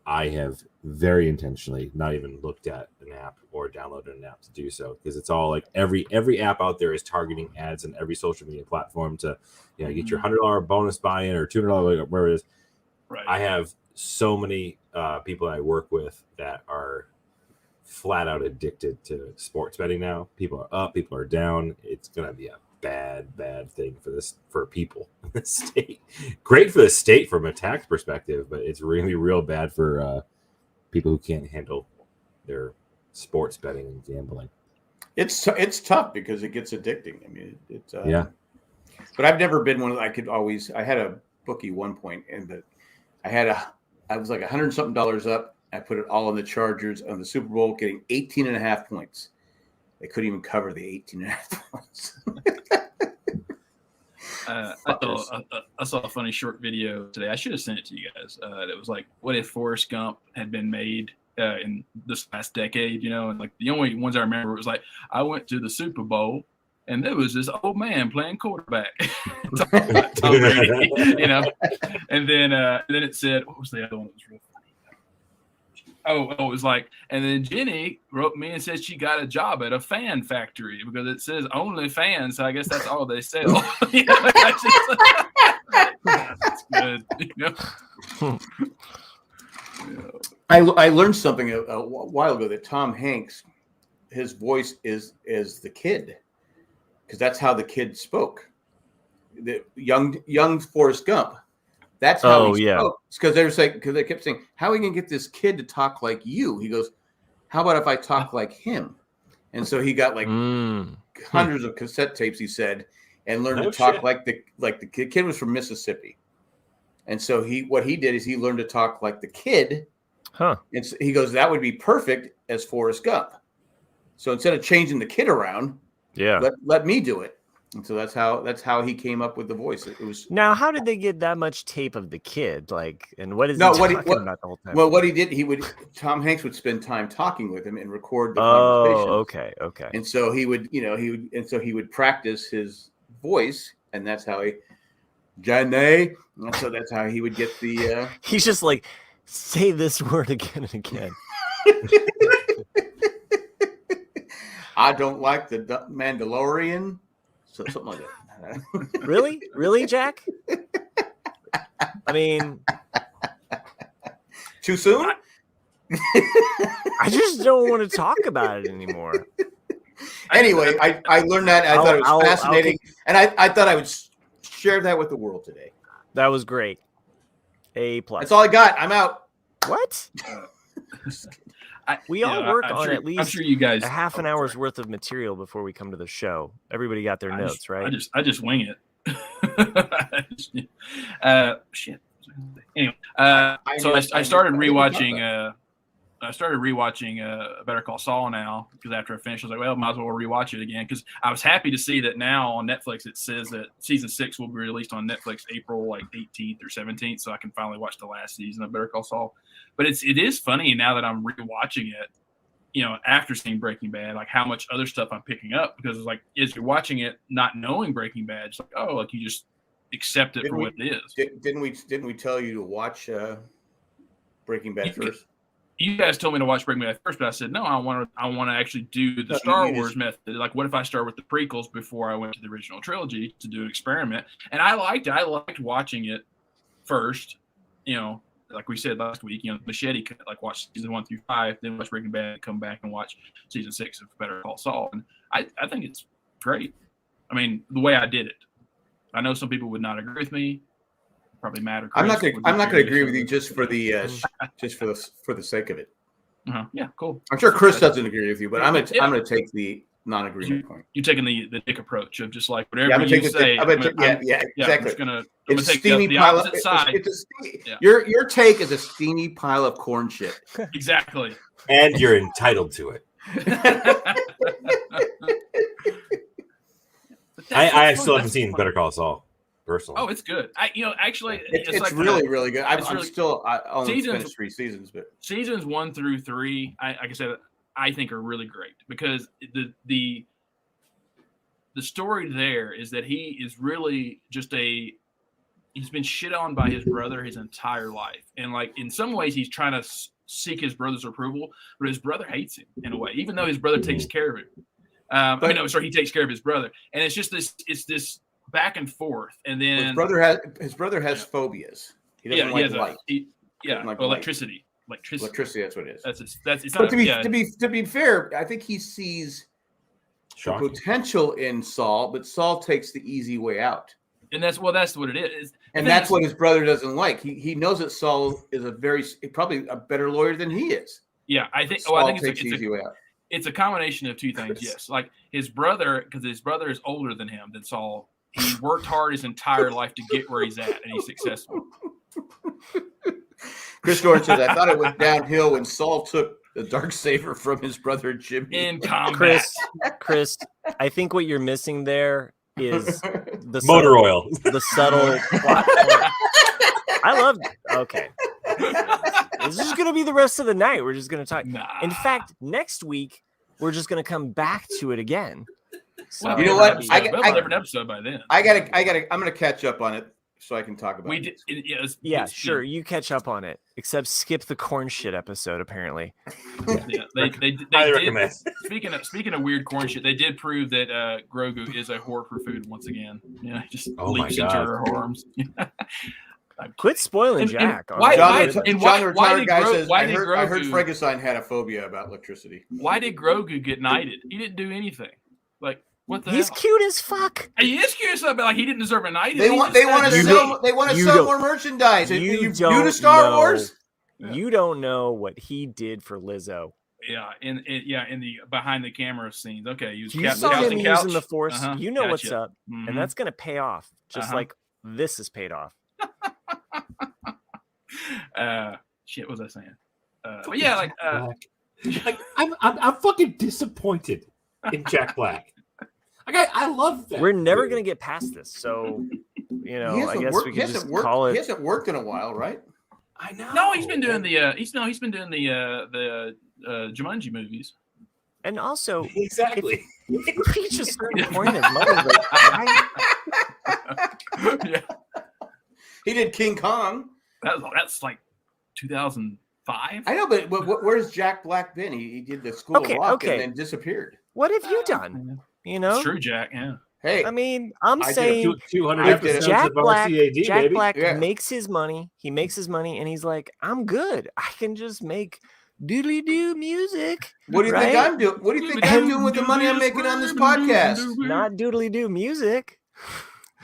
I have very intentionally not even looked at an app or downloaded an app to do so, because it's all like every app out there is targeting ads on every social media platform to get your $100 bonus buy-in or $200 whatever it is. Right. I have so many people I work with that are flat out addicted to sports betting now. People are up, people are down. It's going to be a bad thing for people in the state. Great for the state from a tax perspective, but it's really real bad for people who can't handle their sports betting and gambling. It's tough because it gets addicting. I mean, yeah. But I've never been one. I had a bookie one point, but I was like $100 something up. I put it all on the Chargers on the Super Bowl, getting 18.5 points. They couldn't even cover the 18.5 points. I saw a funny short video today. I should have sent it to you guys. It was like, what if Forrest Gump had been made in this past decade, and like the only ones I remember was like I went to the Super Bowl and there was this old man playing quarterback, Tom Brady, and then it said, what was the other one that was real funny? Oh, it was like, and then Jenny wrote me and said she got a job at a fan factory because it says only fans. So I guess that's all they sell. That's good. I learned something a while ago that Tom Hanks, his voice is the kid, because that's how the kid spoke. The young Forrest Gump. That's how he spoke. Because they kept saying, "How are we gonna get this kid to talk like you?" He goes, "How about if I talk like him?" And so he got like hundreds of cassette tapes, he said, and learned to talk like the kid. Kid was from Mississippi, and so what he did is he learned to talk like the kid. Huh. And so he goes, that would be perfect as Forrest Gump. So instead of changing the kid around, let me do it. And so that's how he came up with the voice. It was. Now, how did they get that much tape of the kid? Like, and what is he talking about the whole time? Well, what he did, Tom Hanks would spend time talking with him and record the conversation. Oh, okay. And so he would practice his voice, and that's how Johnny. And so that's how he would get the. He's just like, say this word again and again. I don't like the Mandalorian. So something like that. Really, Jack? I mean, too soon? I just don't want to talk about it anymore. Anyway, I learned that. I thought it was fascinating, and I thought I would share that with the world today. That was great. A+. That's all I got. I'm out. What? We all work on at least I'm sure you guys a half an hour's worth of material before we come to the show. Everybody got their notes, right? I just wing it. Shit. Anyway, so I started rewatching. I started rewatching Better Call Saul now because after I finished, I was like, well, might as well rewatch it again because I was happy to see that now on Netflix it says that season 6 will be released on Netflix April 18th or 17th, so I can finally watch the last season of Better Call Saul. But it is funny now that I'm rewatching it, after seeing Breaking Bad, like how much other stuff I'm picking up because it's like as you're watching it, not knowing Breaking Bad, it's like you just accept it for what it is. Didn't we tell you to watch Breaking Bad first? You guys told me to watch Breaking Bad first, but I said no. I want to actually do the Star Wars method. Like, what if I start with the prequels before I went to the original trilogy to do an experiment? And I liked it. I liked watching it first. Like we said last week, Machete could watch season 1 through 5, then watch Breaking Bad, come back and watch season 6 of Better Call Saul. And I think it's great. I mean, the way I did it. I know some people would not agree with me. Probably mad or I'm not going to agree with you just for the for the sake of it. Yeah, cool. I'm sure Chris doesn't agree with you, but I'm going to take the non-agreement point. You're taking the Dick approach of just like whatever you say. Exactly. I'm gonna take the opposite side. Your take is a steamy pile of corn shit. Exactly. And you're entitled to it. I still haven't seen Better Call Saul personally. Oh, it's good. Actually, it's like really, really good. I only finished 3 seasons, but seasons 1 through 3, like I said, I think are really great because the story there is that he is really just he's been shit on by his brother his entire life, and like in some ways he's trying to seek his brother's approval, but his brother hates him in a way, even though his brother takes care of him. He takes care of his brother, and it's just this back and forth, and then his brother has phobias. He doesn't like light. Electricity. Electricity. That's what it is. It's but not, to be fair, I think he sees the potential in Saul, but Saul takes the easy way out. And that's what it is. And that's what his brother doesn't like. He knows that Saul is probably a better lawyer than he is. Yeah, I think. Saul takes the easy way out. It's a combination of two things. Yes, like his brother, because his brother is older than him, than Saul. He worked hard his entire life to get where he's at, and he's successful. Chris Gordon says, I thought it went downhill when Saul took the Darksaber from his brother Jimmy. In combat. Chris, I think what you're missing there is the motor oil. The subtle plot point. I love. Okay. This is going to be the rest of the night. We're just going to talk. Nah. In fact, next week we're just going to come back to it again. So, You know what? I got a different episode by then. I'm going to catch up on it so I can talk about it. Yeah, sure. You catch up on it, except skip the corn shit episode. Apparently, they did. recommend. Speaking of weird corn shit, they did prove that Grogu is a whore for food once again. Yeah, just leaps into her arms. Quit spoiling Jack. John the retired guy says, I heard Frankenstein had a phobia about electricity. Why did Grogu get knighted? He didn't do anything. Like, what the He's hell? cute as fuck. He is cute as fuck, but like, he didn't deserve a knight. They want to sell more merchandise. You new to Star Wars? You don't know what he did for Lizzo. Yeah, in the behind the camera scenes. Okay, you saw him using the Force. You know what's up, mm-hmm. and that's gonna pay off, just like this has paid off. Shit, what was I saying? But yeah, like I'm fucking disappointed in Jack Black. I love that. We're never gonna get past this, so I guess we can just call it. He hasn't worked in a while, right? I know. No, he's been doing the Jumanji movies. And also, exactly. If you reach a certain point of money, yeah. He did King Kong. That's like 2005. I know, but where's Jack Black been? He did the School of Rock and then disappeared. What have you done? It's true, Jack. Yeah. Hey, I mean, I'm saying 200 if episodes Jack of Black, RCAD, Jack Black makes his money. He makes his money, and he's like, "I'm good. I can just make doodly doo music." What do you think I'm doing? What do you think I'm doing with the money I'm making on this podcast? Not doodly doo music.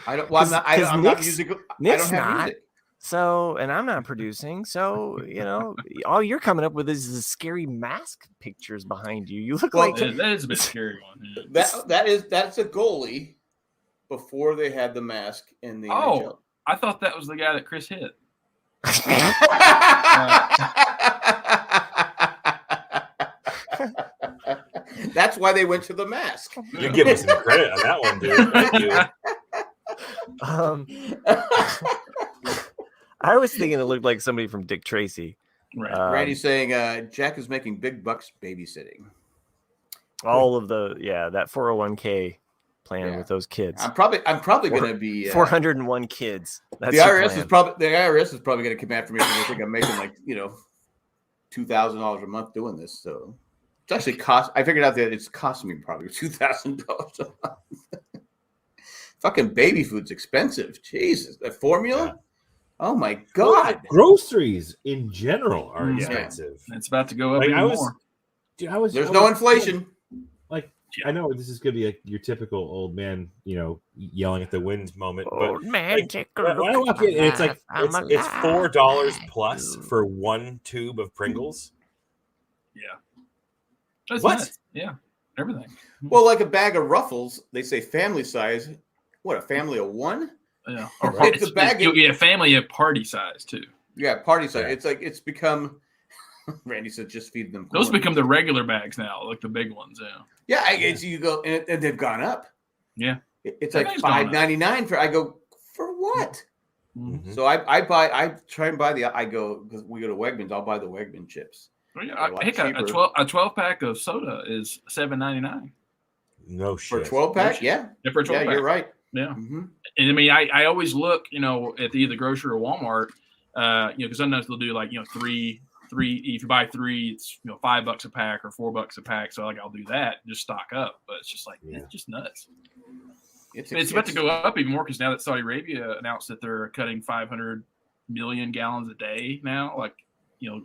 I don't. Well, I'm not musical. Nick's I don't have not. music. So, and I'm not producing. So, all you're coming up with is the scary mask pictures behind you. You look like that is a bit scary one. Yeah. That's a goalie before they had the mask in the NHL. I thought that was the guy that Chris hit. That's why they went to the mask. You're giving some credit on that one, dude. Thank you. I was thinking it looked like somebody from Dick Tracy. Right. Randy's saying Jack is making big bucks babysitting. All of that 401k plan with those kids. I'm probably going to be 401 kids. That's the IRS is probably going to come after me because I think I'm making like $2,000 a month doing this. So it's actually I figured out that it's costing me probably $2,000 a month. Fucking baby food's expensive. Jesus, the formula. Yeah. Oh my God! Well, groceries in general are expensive. It's about to go up even more. There's no inflation. I know this is gonna be your typical old man, yelling at the wind moment. Old man, take a look. When I walk in, it's like it's $4 plus for one tube of Pringles. Yeah, that's what? Nuts. Yeah, everything. Well, like a bag of Ruffles, they say family size. What, a family of one? Yeah, it's a bag. Family of party size too. Yeah, party size. Yeah. It's become. Randy said, "Just feed them." Those become the regular bags now, like the big ones. Yeah. Yeah, you go and they've gone up. Yeah, it's like $5.99 for. I go for what? Mm-hmm. So I try and buy because we go to Wegmans. I'll buy the Wegman chips. Well, yeah, a 12 pack of soda is $7.99. No shit. For 12 pack, yeah. For 12 pack. You're right. Yeah, mm-hmm. And I mean, I always look, at either grocery or Walmart, because sometimes they'll do like, three. If you buy three, it's $5 a pack or $4 a pack. So like I'll do that, just stock up. But it's just like it's just nuts. It's about to go up even more because now that Saudi Arabia announced that they're cutting 500 million gallons a day now, like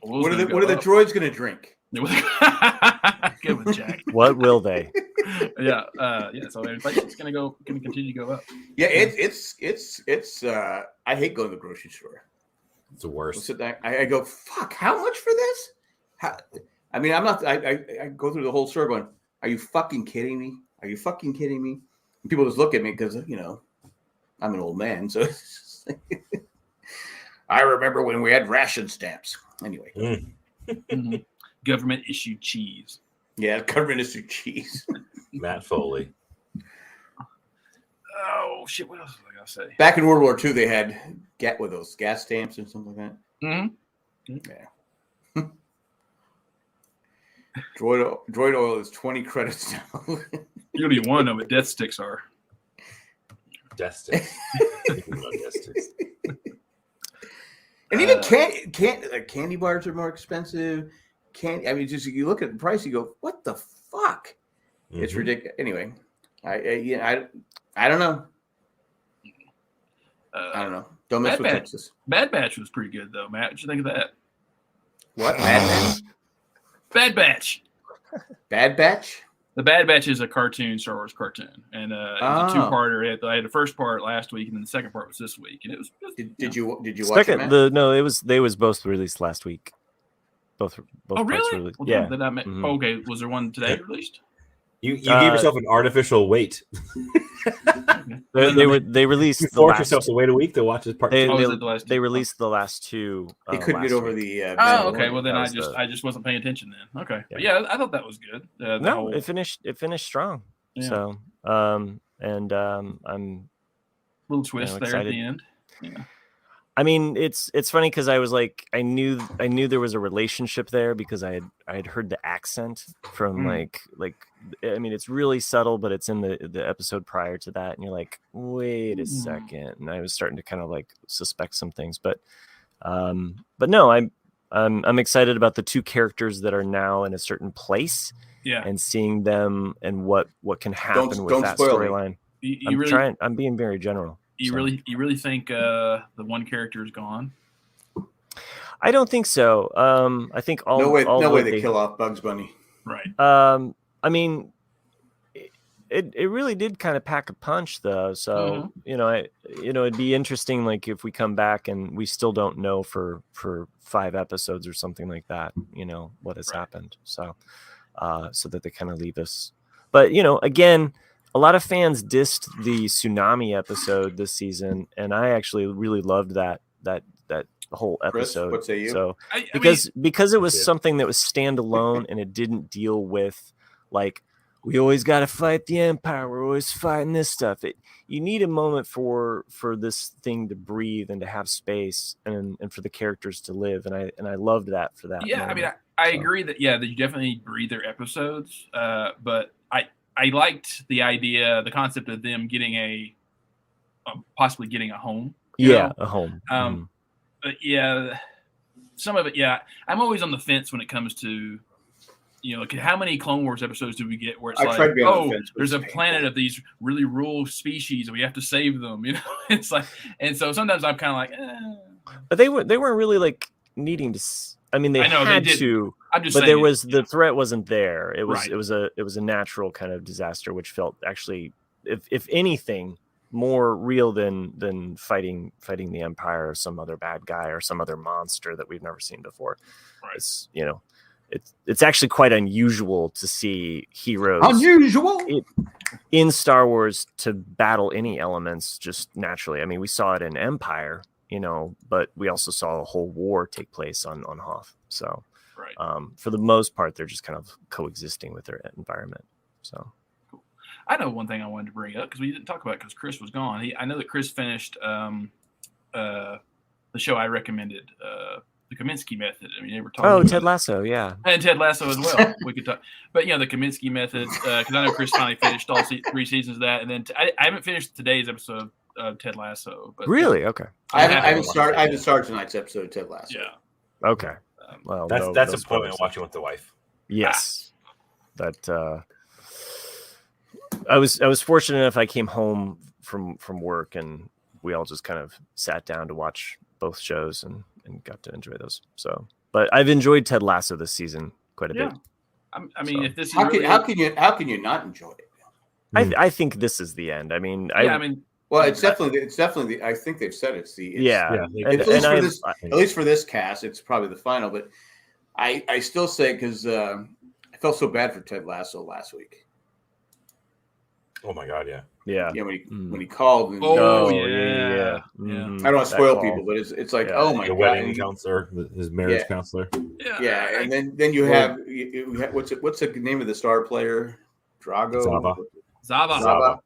what are the droids going to drink? Good with Jack. What will they? Yeah. So inflation's going to continue to go up. Yeah, it's I hate going to the grocery store. It's the worst. I go, fuck, how much for this? I'm not, I go through the whole store going, are you fucking kidding me? Are you fucking kidding me? And people just look at me because, I'm an old man. So I remember when we had ration stamps. Anyway. Mm-hmm. Government issued cheese. Yeah, government issued cheese. Matt Foley. Oh, shit. What else was I going to say? Back in World War II, they had those gas stamps and something like that. Mm-hmm. Yeah. Droid oil is 20 credits now. You don't even want to know what death sticks are. Death sticks. Death sticks. And even candy bars are more expensive. Just you look at the price, you go, "What the fuck?" Mm-hmm. It's ridiculous. Anyway, I don't know. I don't know. Don't mess with Texas. Bad Batch was pretty good though, Matt. What'd you think of that? What? Bad Batch? Bad Batch. Bad Batch? The Bad Batch is a cartoon, Star Wars cartoon, and it was a two-parter. I had the first part last week, and then the second part was this week, and it was. Did you watch it? They was both released last week. Both oh, really? parts released. Well, yeah. Mm-hmm. Okay, was there one today released? You gave yourself an artificial wait. They released. You forced yourself to wait a week to watch this part. They released the last two. He couldn't get over the. Okay. Well, then I just wasn't paying attention then. Okay, but yeah, I thought that was good. It finished strong. Yeah. So, I'm a little twist there at the end. Yeah. I mean, it's funny because I was like, I knew there was a relationship there because I had heard the accent from like I mean, it's really subtle, but it's in the episode prior to that, and you're like, wait a second, and I was starting to kind of like suspect some things, but no, I'm excited about the two characters that are now in a certain place, and seeing them and what can happen with that storyline. I'm being very general. You really think the one character is gone? I don't think so. I think no way they kill off Bugs Bunny. Right. I mean, it really did kind of pack a punch though. So it'd be interesting, like if we come back and we still don't know for 5 episodes or something like that, what has happened. So that they kind of leave us. But again. A lot of fans dissed the tsunami episode this season, and I actually really loved that whole episode. Chris, what say you? So because it was something that was standalone and it didn't deal with like we always got to fight the Empire, we're always fighting this stuff. You need a moment for this thing to breathe and to have space and for the characters to live, and I loved that for that. Yeah, moment. I mean, I agree that that you definitely breathe their episodes, but I liked the concept of them getting possibly getting a home. A home. But some of it, I'm always on the fence when it comes to, how many Clone Wars episodes do we get where it's there's a planet of these really rural species and we have to save them, It's like, and so sometimes I'm kind of like, But they weren't really like needing to. I mean, they had to. I'm just but saying there was the threat wasn't there. It was a natural kind of disaster, which felt actually, if anything, more real than fighting the Empire or some other bad guy or some other monster that we've never seen before. Right. It's actually quite unusual to see heroes in Star Wars to battle any elements just naturally. I mean, we saw it in Empire. But we also saw a whole war take place on Hoth. So, for the most part, they're just kind of coexisting with their environment. So, cool. I know one thing I wanted to bring up because we didn't talk about it because Chris was gone. I know that Chris finished the show I recommended, the Kaminsky Method. I mean, they were talking. Oh, Ted Lasso, yeah, and Ted Lasso as well. We could talk, but the Kaminsky Method because I know Chris finally finished all 3 seasons of that, and then I haven't finished today's episode of Ted Lasso. But really, okay. I haven't started tonight's episode of Ted Lasso. Yeah. Okay. Well, that's appointment watching with the wife. Yes. That I was fortunate enough. I came home from work and we all just kind of sat down to watch both shows and got to enjoy those. So, but I've enjoyed Ted Lasso this season quite a bit. I mean, if this is how can you not enjoy it? I think this is the end. I mean, well, it's definitely. I think they've said at least for this cast, it's probably the final. But I still say because I felt so bad for Ted Lasso last week. Oh my God, yeah. When he called. And, yeah. I don't want to spoil people, but it's like oh my God, the wedding counselor, his marriage counselor. Yeah, and then you have what's the name of the star player? Drago. Zava.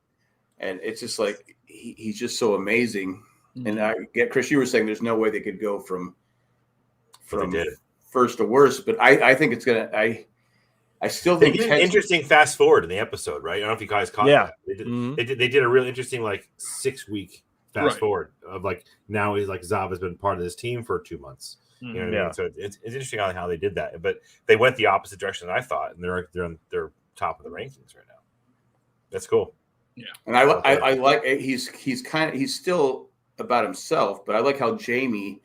And it's just like he's just so amazing. And I get Chris, you were saying there's no way they could go from first to worst, but I think it's gonna. I still They think did an interesting fast forward in the episode, right? I don't know if you guys caught that. They did a real interesting 6-week fast forward of now he's Zava's been part of this team for 2 months. You know what I mean? So it's interesting how they did that, but they went the opposite direction than I thought, and they're top of the rankings right now. That's cool. Yeah, and I like he's still about himself, but I like how Jamie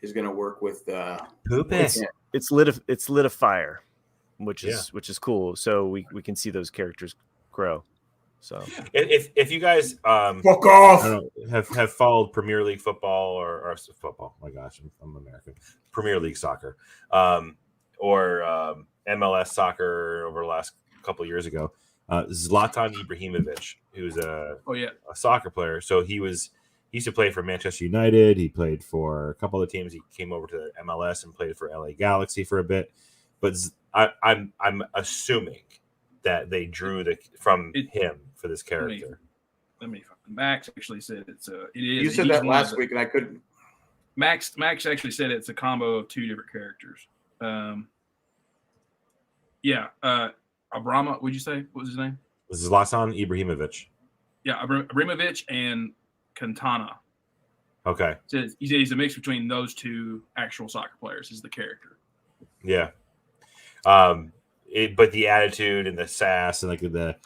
is going to work with Poopeh. It's lit a fire, which is cool. So we can see those characters grow. So if you guys fuck off, I don't know, have followed Premier League football or football, my gosh, I'm American, Premier League soccer, or MLS soccer over the last couple of years ago, Zlatan Ibrahimovic, who's a soccer player. So he used to play for Manchester United. He played for a couple of teams. He came over to MLS and played for LA Galaxy for a bit. But I'm assuming that they drew from him for this character. Let me. Max actually said it is. You said that last week, and I couldn't. Max actually said it's a combo of two different characters. Abrama, would you say? What was his name? Zlatan Ibrahimovic. Yeah, Ibrahimovic and Cantona. Okay. So he said he's a mix between those two actual soccer players is the character. Yeah. But the attitude and the sass and the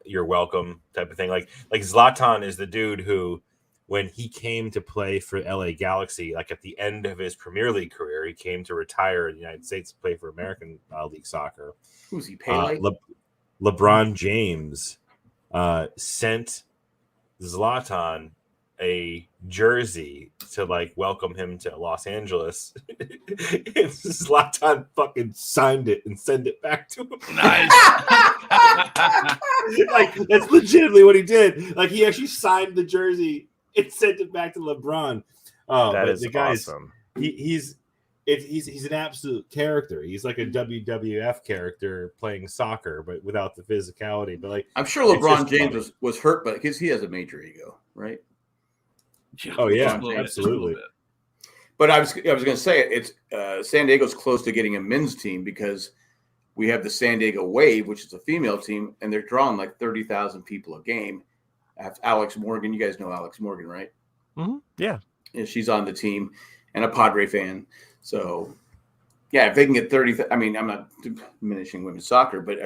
you're welcome type of thing. Like Zlatan is the dude who, when he came to play for LA Galaxy, at the end of his Premier League career, he came to retire in the United States to play for American League Soccer. Who's he, Pele? LeBron James sent Zlatan a jersey to welcome him to Los Angeles. And Zlatan fucking signed it and sent it back to him. Nice. That's legitimately what he did. He actually signed the jersey and sent it back to LeBron. Oh, that is awesome. He's an absolute character. He's like a WWF character playing soccer, but without the physicality. But I'm sure LeBron James was hurt, but because he has a major ego, right? Oh yeah, absolutely. But I was going to say it's San Diego's close to getting a men's team because we have the San Diego Wave, which is a female team, and they're drawing 30,000 people a game. I have Alex Morgan. You guys know Alex Morgan, right? Mm-hmm. Yeah. She's on the team and a Padre fan. So, yeah, if they can get 30, I'm not diminishing women's soccer, but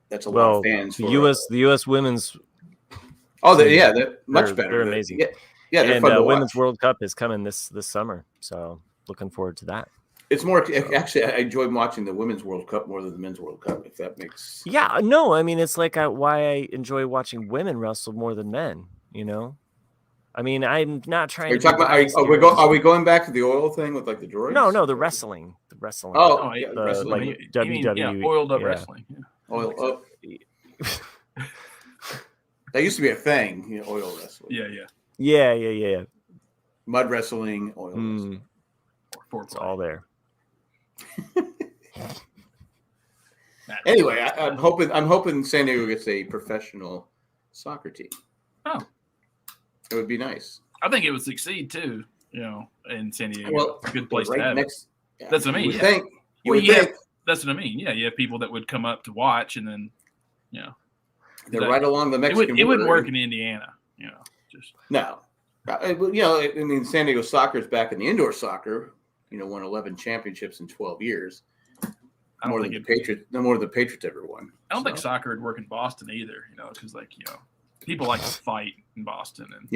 that's a lot of fans. The U.S. women's. Oh, they're much better. They're amazing. Yeah, they're and fun to Women's watch. World Cup is coming this summer, so looking forward to that. It's more actually. I enjoy watching the Women's World Cup more than the Men's World Cup. If that makes it's why I enjoy watching women wrestle more than men. I'm not trying. Are you talking about? Are we going back to the oil thing with the droids? No, the wrestling. Oh, yeah, wrestling. WWE oiled up wrestling. Yeah. Oil up. That used to be a thing, oil wrestling. Yeah. Mud wrestling, oil wrestling. It's all there. Anyway, I'm hoping San Diego gets a professional soccer team. Oh, it would be nice. I think it would succeed too. In San Diego, well, a good place right to have next, it. That's what I mean. You would think. That's what I mean. Yeah, you have people that would come up to watch, and then, they're right along the Mexican. It wouldn't work in Indiana. No. San Diego soccer is back in the indoor soccer. Won 11 championships in 12 years. More than the Patriots ever won. I don't think soccer would work in Boston either. Because people like to fight in Boston, and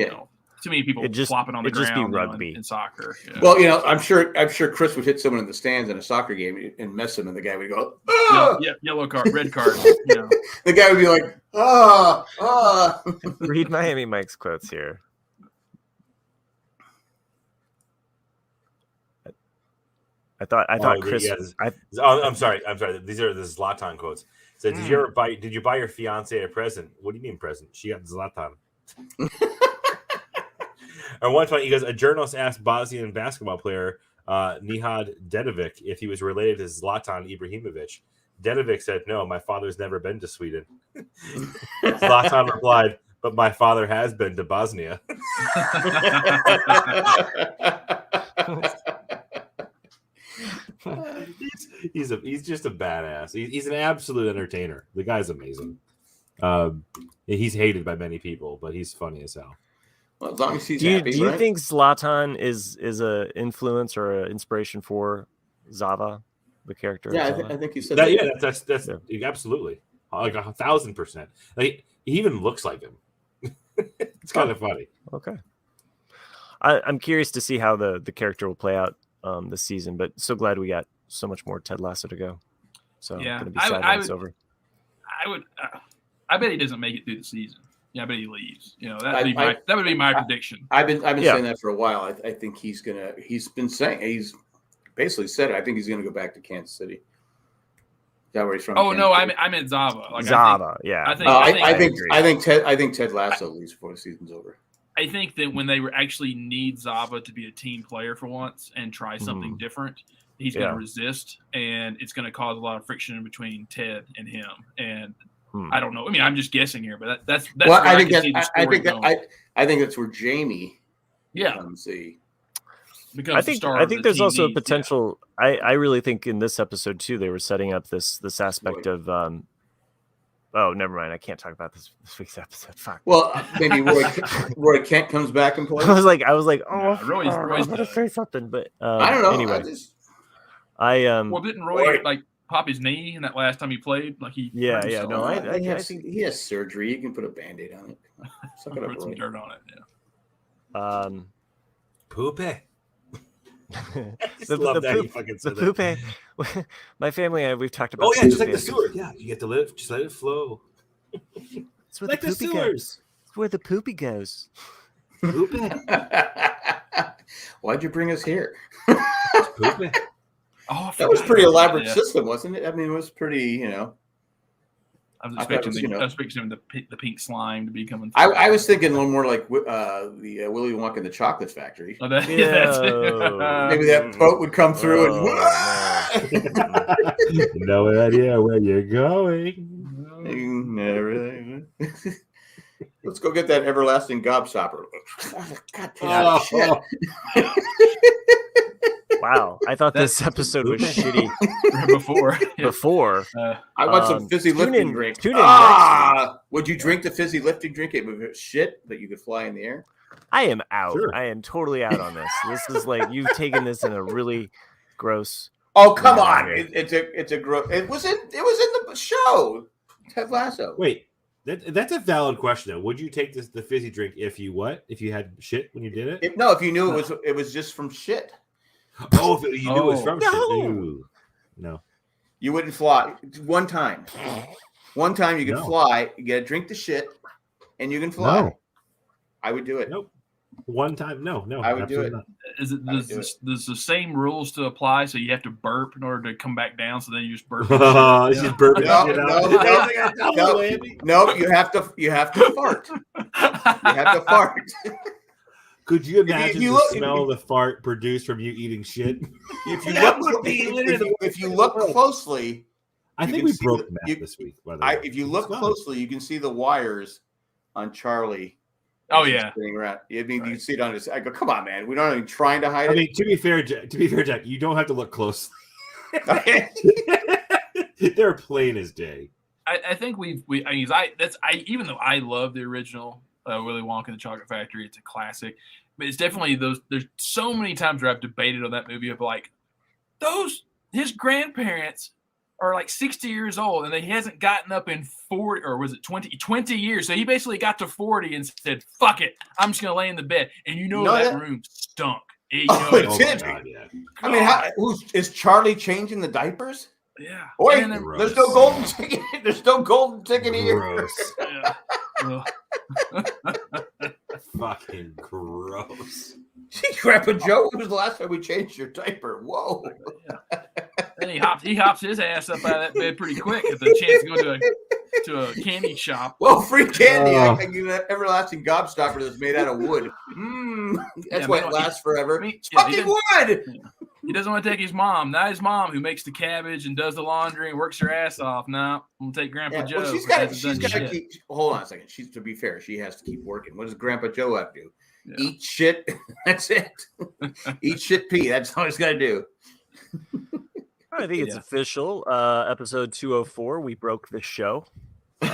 too many people flopping on the ground. Just be rugby in soccer. Well, I'm sure Chris would hit someone in the stands in a soccer game and mess him, and the guy would go, "Ah!" Yellow card, red card. The guy would be like, "Ah." Read Miami Mike's quotes here. I thought Chris. I'm sorry. These are the Zlatan quotes. So, did you buy your fiance a present? What do you mean present? She got Zlatan. Or one time, he goes, a journalist asked Bosnian basketball player Nihad Dedovic if he was related to Zlatan Ibrahimovic. Dedovic said, "No, my father's never been to Sweden." Zlatan replied, "But my father has been to Bosnia." He's just a badass. He's an absolute entertainer. The guy's amazing. He's hated by many people, but he's funny as hell. Well, as long as he's do happy. You think Zlatan is a influence or an inspiration for Zava, the character? Yeah, I think you said that. Yeah, that's absolutely like 1,000%. Like he even looks like him. It's kind of funny. Okay. I'm curious to see how the character will play out this season, but so glad we got so much more Ted Lasso to go. So yeah, going to be sad when it's over. I bet he doesn't make it through the season. Yeah, I bet he leaves. You know, that would be my prediction. I've been saying that for a while. I think he's basically said it. I think he's gonna go back to Kansas City. Is that where he's from? Oh no, I'm in Zava. Like, Zava, I think Ted Lasso leaves before the season's over. I think that when they actually need Zava to be a team player for once and try something different, he's going to resist, and it's going to cause a lot of friction between Ted and him. And I don't know. I mean, I'm just guessing here, but that's. Well, I think that's where Jamie. Becomes I think there's also a potential. Yeah. I really think in this episode too, they were setting up this aspect of. Oh, never mind. I can't talk about this week's episode. Fuck. Well, maybe Roy Kent comes back and plays. I was like, oh, Roy's going to say something, but I don't know. Anyway, well, didn't Roy like pop his knee in that last time he played? Like he. Yeah. No, I think he has surgery. You can put a Band-Aid on it. Put some dirt on it. Yeah. Poopeh. The Poopeh. My family and we've talked about. Oh yeah, just like the sewer. Yeah, you get to live. Just let it flow. It's where like the poopy goes. It's where the poopy goes. Why'd you bring us here? Poopeh. Oh, that was a pretty elaborate system, wasn't it? I mean, it was pretty. I was expecting the pink slime to be coming. I was thinking a little more like the Willy Wonka and the Chocolate Factory. Oh, maybe that boat would come through and. No idea where you're going. Let's go get that everlasting gobstopper. God damn shit. Wow, I thought this episode was shitty. Before. I want some fizzy lifting drink. Tune in would you drink the fizzy lifting drink? It was shit, but you could fly in the air. I am out. Sure. I am totally out on this. This is like you've taken this in a really gross. Oh come on! It's a gross. It was in the show. Ted Lasso. Wait, that's a valid question though. Would you take the fizzy drink if you had shit when you did it? If you knew it was just from shit. Oh, if you knew it was from shit. No. You wouldn't fly. One time you could fly. You got to drink the shit, and you can fly. No. I would do it. Nope. One time, no. I would do it. Not. Does the same rules to apply? So you have to burp in order to come back down. So then you just burp. Just burping shit out. No, you have to fart. You have to fart. Could you imagine the smell of the fart produced from you eating shit? If you look closely, I think we broke Matt this week. By the way, if you look closely, you can see the wires on Charlie. Oh yeah, around. I mean, you see it on his. I go, come on, man. We're not even trying to hide it. I mean, to be fair, Jack, you don't have to look closely. They're plain as day. I think even though I love the original Willy Wonka and the Chocolate Factory, it's a classic. But it's definitely there's so many times where I've debated on that movie of like his grandparents are like 60 years old and he hasn't gotten up in 40 or was it 20 years. So he basically got to 40 and said, fuck it, I'm just gonna lay in the bed. And that room stunk. It did. God, yeah. I mean, is Charlie changing the diapers? Yeah. Wait, there's no golden ticket. There's no golden ticket here. Yeah. Fucking gross. Gee, Grandpa Joe, when was the last time we changed your diaper? Whoa. Yeah. Then he hops his ass up out of that bed pretty quick at the chance to go to a candy shop. Well, free candy. I can give that everlasting gobstopper that's made out of wood. That's why it lasts forever. It's fucking wood. Yeah. He doesn't want to take his mom. Not his mom who makes the cabbage and does the laundry and works her ass off. No, I'm gonna take Grandpa Joe. Well, she's got to keep. Hold on a second. To be fair, she has to keep working. What does Grandpa Joe have to do? Yeah. Eat shit. That's it. Eat shit, pee. That's all he's got to do. I think it's official. Episode 204. We broke the show. We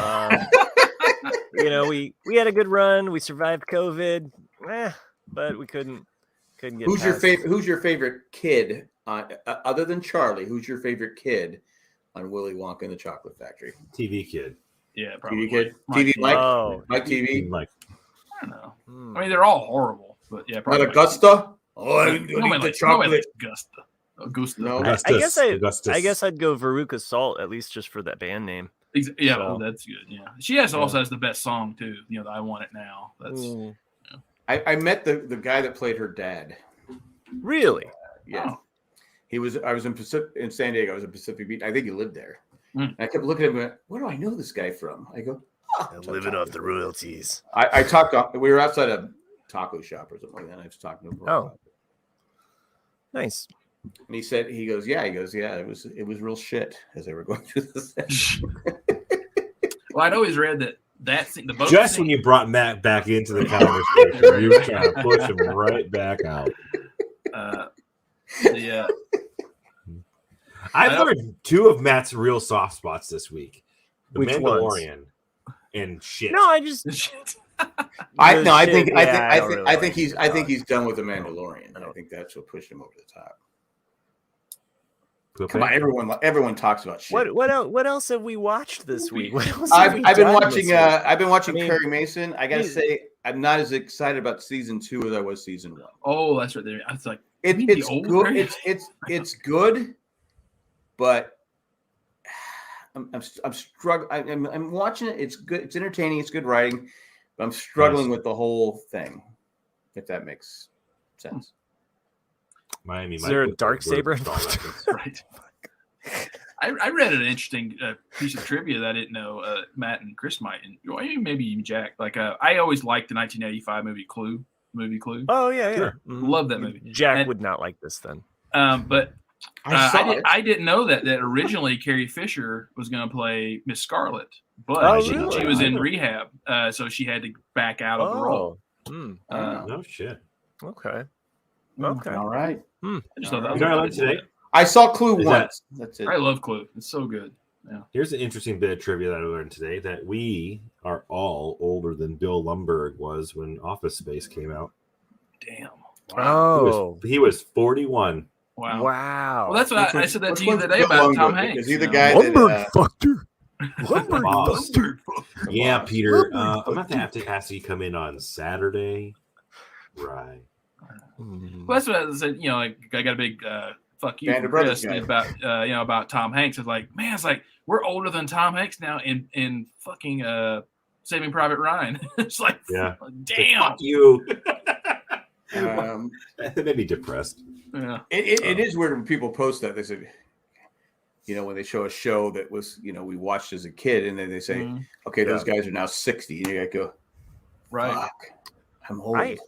had a good run. We survived COVID, but we couldn't get. Who's your favorite kid other than Charlie? Who's your favorite kid on Willy Wonka and the Chocolate Factory? TV kid. Yeah, probably. TV kid. Mike. TV Mike. Oh, Mike TV. Mike. I don't know. I mean, they're all horrible, but yeah, probably. Not Augusta. Oh, I didn't Nobody eat the likes chocolate. Augusta. No. I guess I'd go Veruca Salt, at least just for that band name. Yeah, So. well, that's good. Yeah, she also has the best song too. The I Want It Now. That's. I met the guy that played her dad. Really? Yeah. Oh. I was in San Diego. I was in Pacific Beach. I think he lived there. And I kept looking at him and went, where do I know this guy from? I go, living off the royalties. I talked. We were outside a taco shop or something like that. And I was talking to him. Oh, nice. And he goes, yeah, it was real shit as they were going through this. Well, I'd always read that scene, the boat just scene, when you brought Matt back into the conversation, you were trying to push him right back out. I've learned two of Matt's real soft spots this week: the Which Mandalorian and shit. No, I just. I think he's done with the Mandalorian. I think that's what pushed him over the top. Poopeh? Come on, everyone talks about shit. What else have we watched this week? I've been watching Perry Mason. I gotta say, I'm not as excited about season 2 as I was season 1. Oh, that's right there. I was like, it's good. It's good, but I'm struggling. I'm watching it. It's good. It's entertaining. It's good writing, but I'm struggling with the whole thing. If that makes sense. Miami. Is there a dark saber? Right. I read an interesting piece of trivia that I didn't know Matt and Chris might, and maybe even Jack. Like I always liked the 1985 movie Clue. Oh yeah. Sure. Love that movie. Jack would not like this then. But I didn't know that originally Carrie Fisher was going to play Miss Scarlet, but she was in rehab, so she had to back out of the role. No shit. Okay. All right. I just thought that You know what I learned today? I saw Clue once. That's it. I love Clue. It's so good. Yeah. Here's an interesting bit of trivia that I learned today: that we are all older than Bill Lumbergh was when Office Space came out. Damn. Wow. He was 41. Wow. Well, that's what I said that to you the day Bill about Lumbergh? Tom Hanks. Is he the guy Lumbergh Yeah, Peter. I'm going to have to ask you to come in on Saturday. Right. Well, that's what I said. I got a big fuck you from Chris about Tom Hanks. It's like, man, we're older than Tom Hanks now in fucking Saving Private Ryan. It's like, damn, fuck you. That made me depressed. Yeah, it is weird when people post that. They say, when they show a show that was, we watched as a kid, and then they say, okay, those guys are now 60, and you go, right? Fuck, I'm old.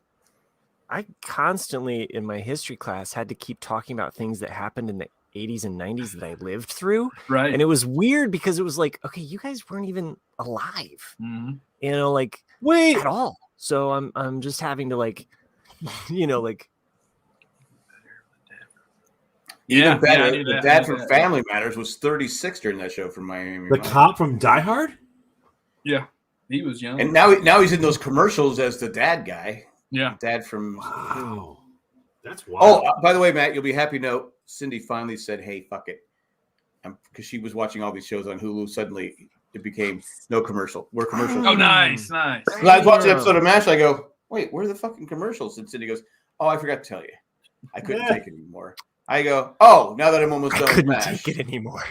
I constantly in my history class had to keep talking about things that happened in the 80s and 90s that I lived through. Right. And it was weird because it was like, okay, you guys weren't even alive, wait at all. So I'm just having to Even better, the dad from Family Matters was 36 during that show from Miami. The cop from Die Hard? Yeah. He was young. And now he's in those commercials as the dad guy. Yeah. Dad from. Wow. That's wild. Oh, by the way, Matt, you'll be happy to know Cindy finally said, hey, fuck it. Because she was watching all these shows on Hulu. Suddenly it became no commercial. We're commercials. Oh, nice. I was watching an episode of MASH. I go, wait, where are the fucking commercials? And Cindy goes, oh, I forgot to tell you. I couldn't take it anymore. I go, oh, now that I'm almost done with MASH. I couldn't take it anymore.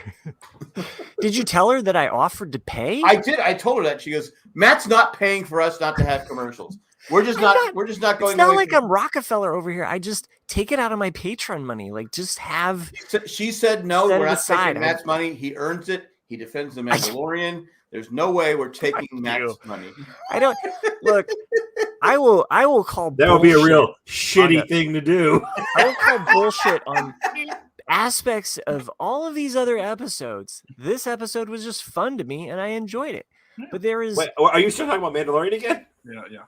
Did you tell her that I offered to pay? I did. I told her that. She goes, Matt's not paying for us not to have commercials. We're just not going. It's not like I'm Rockefeller over here. I just take it out of my Patron money. Like, just have. She said no. We're not taking Matt's money. He earns it. He defends the Mandalorian. There's no way we're taking Matt's money. I don't look. I will call. That would be a real shitty thing to do. I will call bullshit on aspects of all of these other episodes. This episode was just fun to me, and I enjoyed it. But there is. Wait, are you still talking about Mandalorian again? Yeah.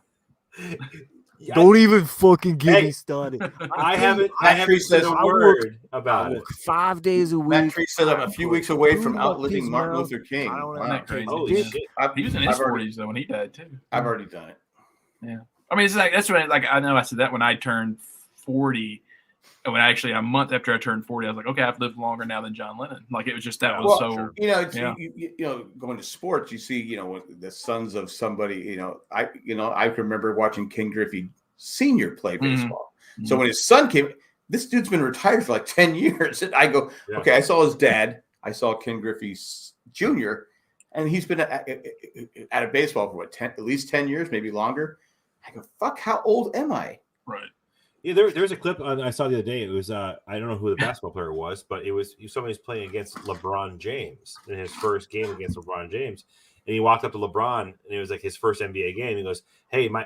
Don't even fucking get me started. I haven't said a word about it. 5 days a week. Matt Tree said I'm a few weeks away from outliving Martin Luther King. I don't know. Wow. Holy shit! He was in his 40s though when he died too. I've already done it. Yeah, I mean, it's like that's when I know I said that when I turned 40, and when actually a month after I turned 40, I was like, okay, I've lived longer now than John Lennon. Like it was just that was so. You know, you know, going to sports, you see, you know, the sons of somebody. You know, I remember watching King Griffey Sr. play baseball. Mm-hmm. So when his son came, this dude's been retired for like 10 years, and I go, okay, I saw his dad, I saw King Griffey Jr., and he's been at a baseball for what, at least 10 years, maybe longer. I go, fuck, how old am I? Right. Yeah, there's a clip I saw the other day. It was I don't know who the basketball player was, but it was somebody's playing against LeBron James in his first game against LeBron James, and he walked up to LeBron, and it was like his first NBA game. He goes, "Hey, my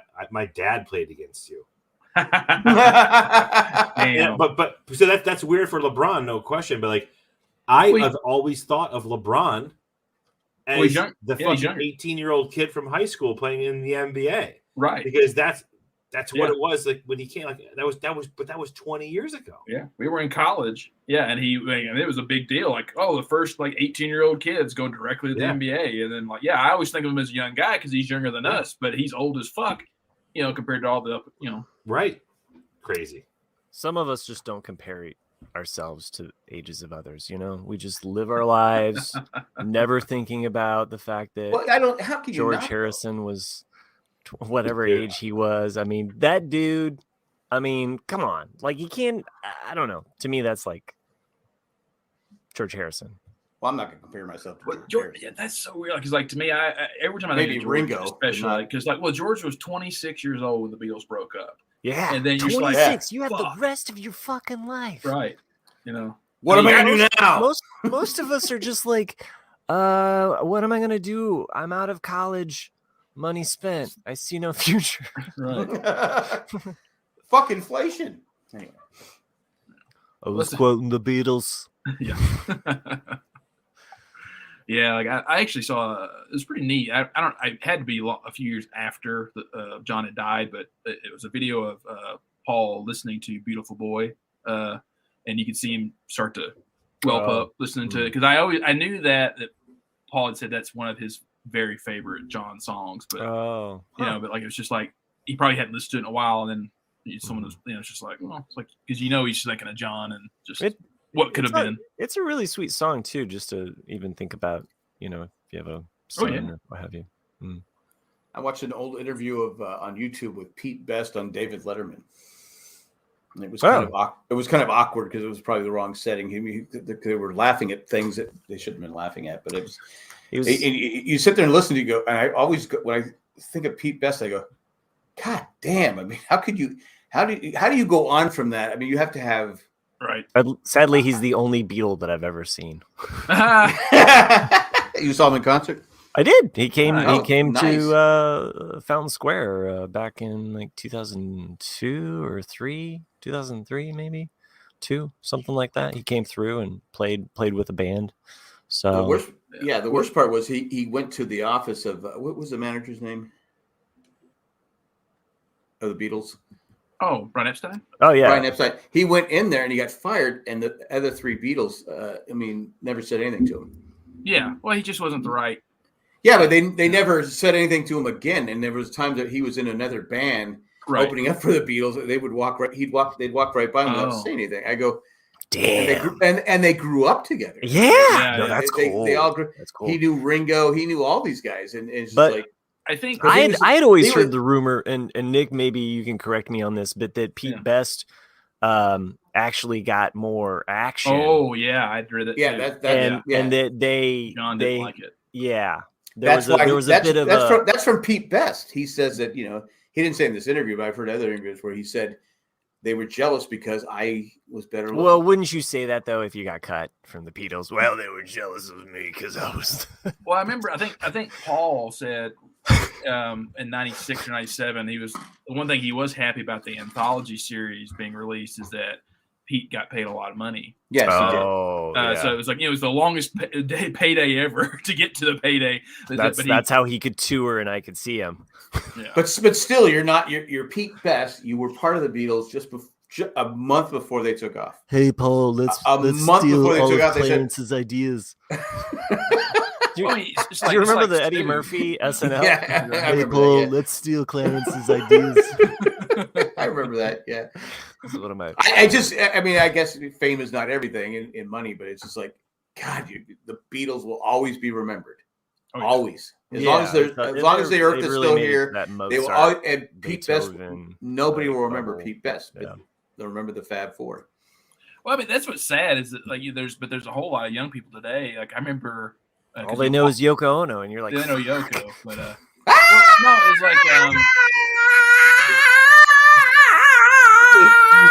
dad played against you." Yeah, but so that's weird for LeBron, no question. But like I've always thought of LeBron as the fucking 18-year-old kid from high school playing in the NBA, right? Because that's what it was like when he came. Like that was 20 years ago. Yeah, we were in college. Yeah, and it was a big deal. Like, the first like 18-year-old kids go directly to the NBA, and then like, I always think of him as a young guy because he's younger than us, but he's old as fuck, compared to all the right, crazy. Some of us just don't compare ourselves to ages of others. We just live our lives, never thinking about the fact that how can George Harrison was whatever age he was. I mean, that dude, come on. Like, you can't, I don't know. To me, that's like George Harrison. Well, I'm not going to compare myself to George. Yeah, that's so weird. Because, like, to me, I every time I think of George, Ringo, especially, because, George was 26 years old when the Beatles broke up. Yeah. And then 26. Like, you have the rest of your fucking life. Right. What am I going to do now? Most of us are just like, what am I going to do? I'm out of college. Money spent. I see no future. Right. Fuck inflation. Anyway. I was quoting the Beatles. Yeah. Yeah, like I actually saw it was pretty neat. I had to be a few years after John had died, but it was a video of Paul listening to "Beautiful Boy," and you could see him start to whelp up listening to it because I knew that Paul had said that's one of his very favorite John songs, but but like it was just like he probably hadn't listened to it in a while, and then someone was it's just like it's like because he's thinking of John and just what could have been. It's a really sweet song too, just to even think about if you have a son or what have you. I watched an old interview of on YouTube with Pete Best on David Letterman. And it was kind of awkward because it was probably the wrong setting. They were laughing at things that they shouldn't have been laughing at, but it was you sit there and listen to you go, and I always go, when I think of Pete Best, I go, God damn! I mean, how do you go on from that? I mean, you have to have right. Sadly, he's the only Beatle that I've ever seen. You saw him in concert? I did. He came. Nice. He came to Fountain Square back in like 2002 or 2003 maybe, 2, something like that. He came through and played with a band. So the worst part was he went to the office of what was the manager's name of the Beatles? Oh, Brian Epstein. Oh yeah, Brian Epstein. He went in there and he got fired, and the other 3 Beatles, never said anything to him. Yeah, well, he just wasn't the right. Yeah, but they never said anything to him again. And there was times that he was in another band opening up for the Beatles. They would they'd walk right by him without saying anything. I go, damn. And they grew up together. Yeah, that's cool. They all grew. That's cool. He knew Ringo. He knew all these guys, and it's just like. I think I had always heard the rumor, and Nick, maybe you can correct me on this, but that Pete Best actually got more action. Oh yeah, I'd read that. Yeah, and that John didn't like it. Yeah, that's from Pete Best. He says that he didn't say in this interview, but I've heard other interviews where he said they were jealous because I was better. Well, wouldn't you say that though if you got cut from the Beatles? Well, they were jealous of me because I was. Well, I remember. I think Paul said in '96 or '97, he was the one thing he was happy about the anthology series being released is that Pete got paid a lot of money. Yes, he did. So it was like, it was the longest payday ever to get to the payday. That's how he could tour and I could see him. Yeah. But still, you're Pete Best. You were part of the Beatles just a month before they took off. Hey, Paul, let's month steal before they all took of off, they said- Clarence's ideas. Do you like, remember the like Eddie Murphy SNL? Yeah, I Hey, remember Paul, that, yeah. let's steal Clarence's ideas. I remember that. Yeah. This is one of my. I guess fame is not everything in money, but it's just like, God, the Beatles will always be remembered. Oh, yeah. Always. As long as the earth is still here, they will always, and Pete Best, nobody will remember Pete Best, but they'll remember the Fab Four. Well, I mean, that's what's sad is that there's a whole lot of young people today. Like I remember, all they know is Yoko Ono, and you're like, they know Yoko, but no, it's like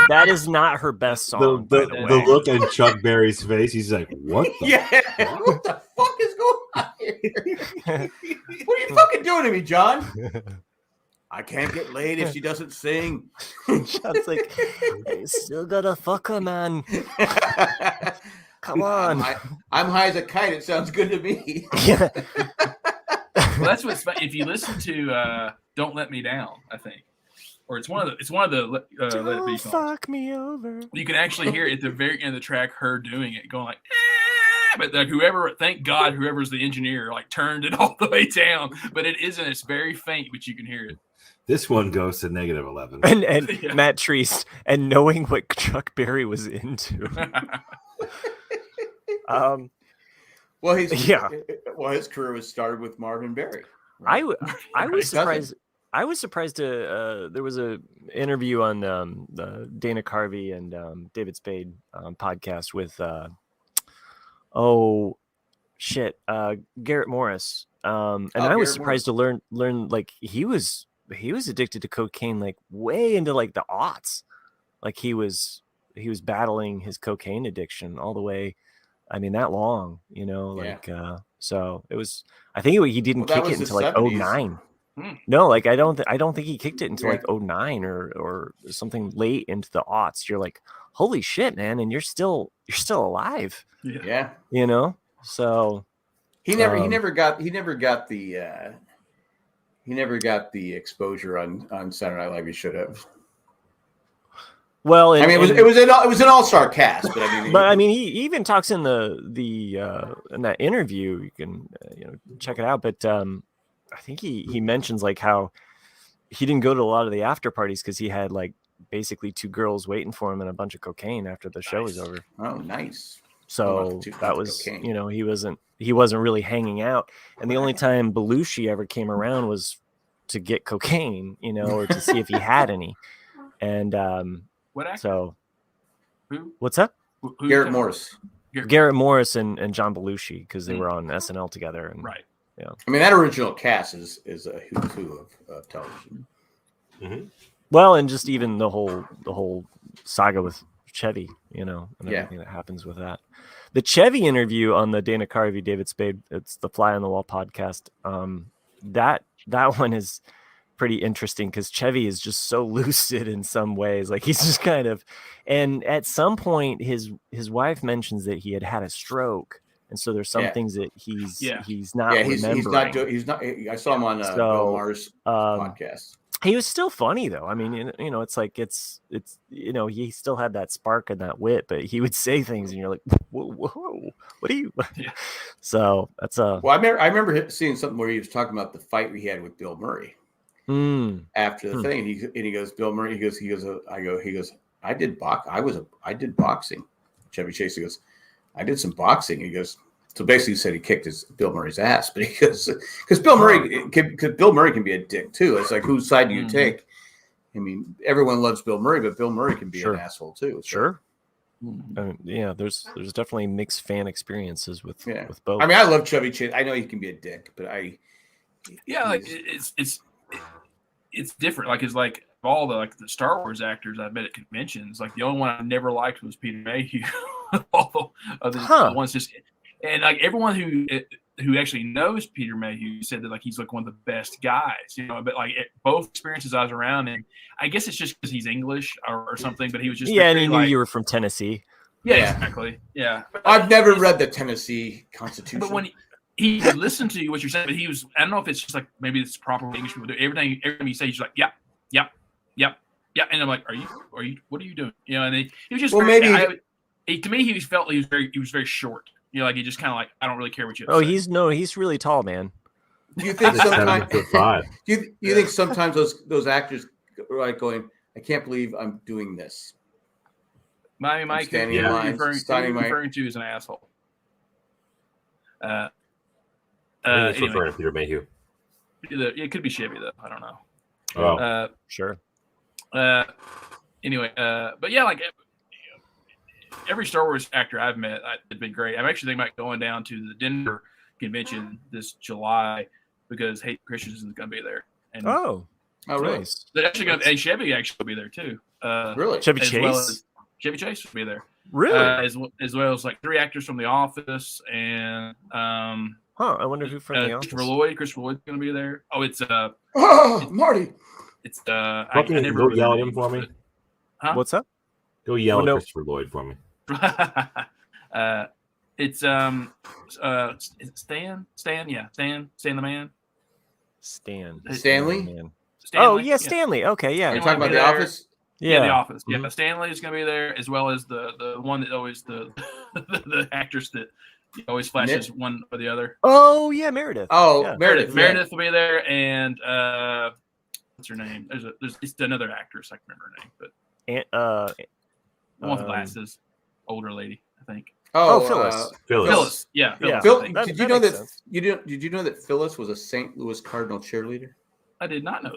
that is not her best song. The look on Chuck Berry's face, he's like, "What? What the fuck is going on here? What are you fucking doing to me, John? I can't get laid if she doesn't sing." John's like, "You still gotta fuck her, man. Come on." I'm high as a kite. It sounds good to me. Yeah. Well, that's what's if you listen to "Don't Let Me Down," I think, or it's one of the Let It Be songs. Fuck me over. You can actually hear at the very end of the track her doing it, going like, but like thank God whoever's the engineer like turned it all the way down. But it isn't. It's very faint, but you can hear it. This one goes to -11. And yeah. Matt Treese, and knowing what Chuck Berry was into. His career was started with Marvin Berry. Right? I was surprised. I was surprised to there was a interview on the Dana Carvey and David Spade podcast with Garrett Morris, and I was surprised to learn like he was addicted to cocaine like way into like the aughts. Like he was battling his cocaine addiction all the way. I mean, that long, so it was, I think he didn't kick it until like 2009. No, like I don't think he kicked it until like 2009 or something late into the aughts. You're like, holy shit, man. And you're still alive. Yeah. So he never got the exposure on Saturday Night Live he should have. Well, it was an all-star cast, but he even talks in the in that interview. You can check it out. But I think he mentions like how he didn't go to a lot of the after parties because he had like basically 2 girls waiting for him and a bunch of cocaine after the show was over. Oh, nice. So that was cocaine. he wasn't really hanging out, and the only time Belushi ever came around was to get cocaine, or to see if he had any, and. What actor? So, who? What's that? Garrett Morris. Garrett Morris and John Belushi, because they were on SNL together. And, right. Yeah. I mean, that original cast is a who's who of television. Mm-hmm. Well, and just even the whole saga with Chevy, and everything that happens with that. The Chevy interview on the Dana Carvey, David Spade, it's the Fly on the Wall podcast. That one is pretty interesting because Chevy is just so lucid in some ways. Like he's just kind of, and at some point his wife mentions that he had a stroke, and so there's some things that he's not remembering. He's not. I saw him on Bill Maher's podcast. He was still funny though. I mean, it's like it's he still had that spark and that wit, but he would say things, and you're like, whoa, what are you? Yeah. So that's a. Well, I remember seeing something where he was talking about the fight we had with Bill Murray. After the thing, and he goes, Bill Murray. He goes. I did boxing. Chevy Chase. He goes, I did some boxing. He goes. So basically, he said he kicked Bill Murray's ass, but he goes because Bill Murray can be a dick too. It's like whose side do you take? I mean, everyone loves Bill Murray, but Bill Murray can be an asshole too. So. Sure. There's definitely mixed fan experiences with both. I mean, I love Chevy Chase. I know he can be a dick, but it's different. Like it's like all the Star Wars actors I've met at conventions. Like the only one I never liked was Peter Mayhew. All the other ones just and like everyone who who actually knows Peter Mayhew said that like he's like one of the best guys, but like both experiences I was around, and I guess it's just because he's English or something, but he was just and he knew you were from Tennessee. Yeah, exactly. Yeah, I've never read the Tennessee Constitution, but when he listened to what you're saying, but he was, I don't know if it's just like maybe it's proper English people do. Everything you say, he's like, yep. And I'm like, are you, what are you doing? And he was just, to me, he felt he was very short. Like he just kind of like, I don't really care what you have to say. He's really tall, man. Do you think sometimes, do you think sometimes those actors are like going, I can't believe I'm doing this? Miami Mike, who you're referring to as an asshole. He's referring to Peter Mayhew. It could be Chevy though. I don't know. Oh, sure. Anyway, but yeah, like every Star Wars actor I've met, it's been great. I'm actually thinking about going down to the Denver convention this July because Hayden Christensen is going to be there. And really? They're actually going to. Chevy actually will be there too. Really? Chevy Chase? Chevy Chase will be there. Really? As well as like 3 actors from The Office and I wonder who from The Office. Christopher Lloyd's going to be there. Oh, it's Marty. It's I never go yell at him for me. Huh? What's up? Go yell at Christopher Lloyd for me. It's Stan the man. Stanley? Man. Oh yeah, Stanley. Okay, yeah. You're talking about The Office? Yeah, The Office. Yeah, but Stanley is going to be there, as well as the one that always the actress that always flashes one or the other. Oh yeah, Meredith. Oh, yeah. Meredith will be there, and what's her name? There's it's another actress, I can't remember her name, but one with glasses, older lady, I think. Phyllis. Phyllis. Yeah. Phyllis, did you know that? Did you know that Phyllis was a St. Louis Cardinal cheerleader? I did not know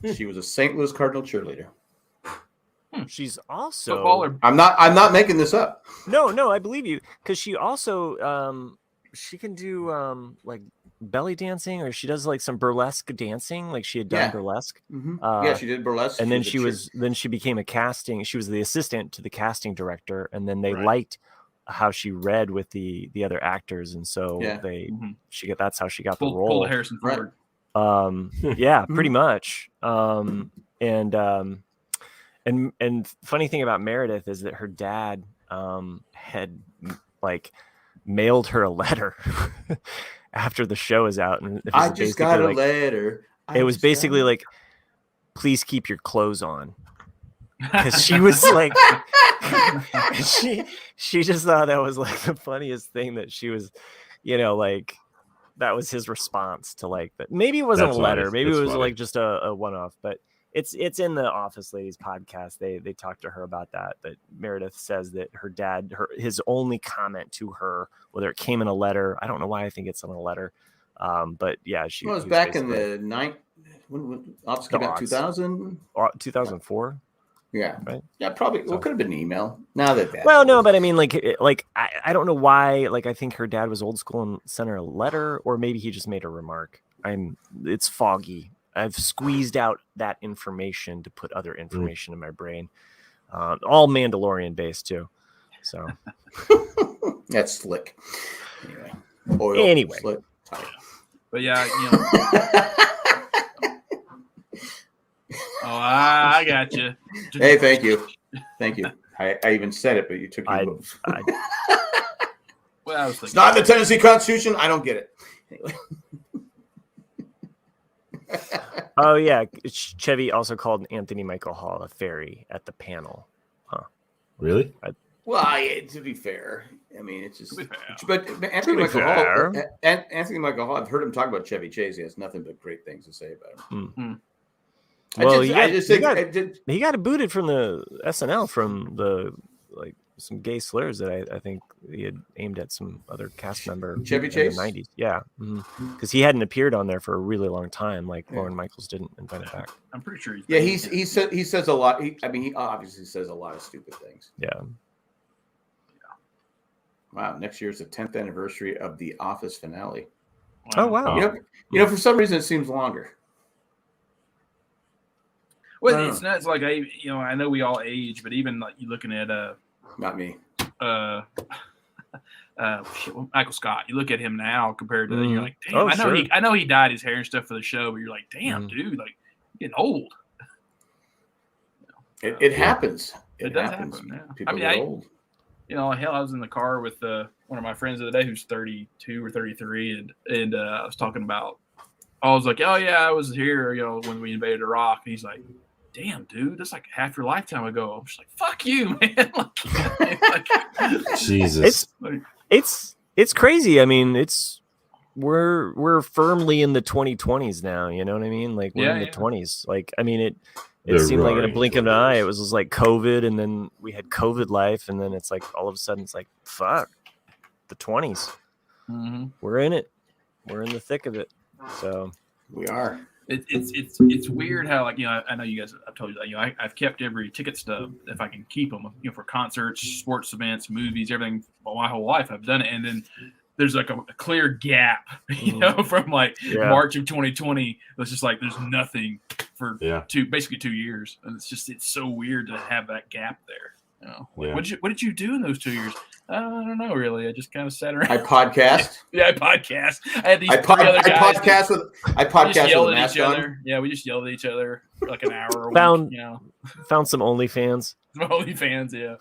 that. She was a St. Louis Cardinal cheerleader. She's also footballer. I'm not making this up. No, I believe you, because she also she can do like belly dancing, or she does like some burlesque dancing, like she had done burlesque. Mm-hmm. She did burlesque, and then she became she was the assistant to the casting director, and then they liked how she read with the other actors, and so that's how she got the role. Pulled Harrison Ford. Yeah, pretty much. And funny thing about Meredith is that her dad had like mailed her a letter after the show is out, and I just got a letter. It was basically like, please keep your clothes on, because she was like, she just thought that was like the funniest thing, that she was, like that was his response to like that. Maybe it wasn't a letter, maybe it was like just a one-off, but it's in the Office Ladies podcast. They talked to her about that Meredith says that her dad, his only comment to her, whether it came in a letter, I don't know why I think it's in a letter, but yeah, it was back in the when Office came out, 2004. Yeah, right. Yeah, probably. Well, it could have been an email. Now that. Well, no, but I mean, like I don't know why. Like, I think her dad was old school and sent her a letter, or maybe he just made a remark. It's foggy. I've squeezed out that information to put other information in my brain. All Mandalorian based too. So that's slick. Anyway. Slick. But yeah, I got you. Hey, thank you. I even said it, but you took your move. Well, it's not in the Tennessee Constitution. I don't get it. Anyway. Oh yeah, Chevy also called Anthony Michael Hall a fairy at the panel. Huh? Really? To be fair, I mean, it's just. But Anthony Michael Hall, I've heard him talk about Chevy Chase. He has nothing but great things to say about him. Mm-hmm. Well, he got booted from the SNL from some gay slurs that I think he had aimed at some other cast member. Chevy Chase? In the 90s. Yeah. Because he hadn't appeared on there for a really long time. Like Lorne Michaels didn't invite it back. I'm pretty sure. He says a lot. He obviously says a lot of stupid things. Yeah. Wow. Next year's the 10th anniversary of the Office finale. Wow. Oh, wow. For some reason it seems longer. Well, it's not like I know we all age, but even like you looking at not me. Michael Scott. You look at him now compared to then, you're like, damn. I know he dyed his hair and stuff for the show, but you're like, damn, dude, like you're getting old. It happens. It does happen. Yeah. People get old. Hell, I was in the car with one of my friends the other day who's 32 or 33, and I was talking about. I was like, oh yeah, I was here, when we invaded Iraq, and he's like, damn, dude, that's like half your lifetime ago. I'm just like, fuck you, man. Jesus, it's crazy. I mean, we're firmly in the 2020s now. You know what I mean? Like we're in the 20s. Like I mean it seemed like in a blink of an eye, it was just like COVID, and then we had COVID life, and then it's like all of a sudden it's like fuck, the 20s. Mm-hmm. We're in it. We're in the thick of it. So we are. It's weird how I know you guys. I've told you that I've kept every ticket stub if I can keep them. For concerts, sports events, movies, everything. My whole life I've done it, and then there's like a clear gap, from March of 2020. It's just like there's nothing for basically 2 years, and it's so weird to have that gap there. What did you do in those 2 years? I don't know, really. I just kind of sat around. I podcast. I podcast. I had these three other guys. I podcast with a mask each on. other. Yeah, we just yelled at each other for like an hour a week. Found some OnlyFans. Some OnlyFans, yeah.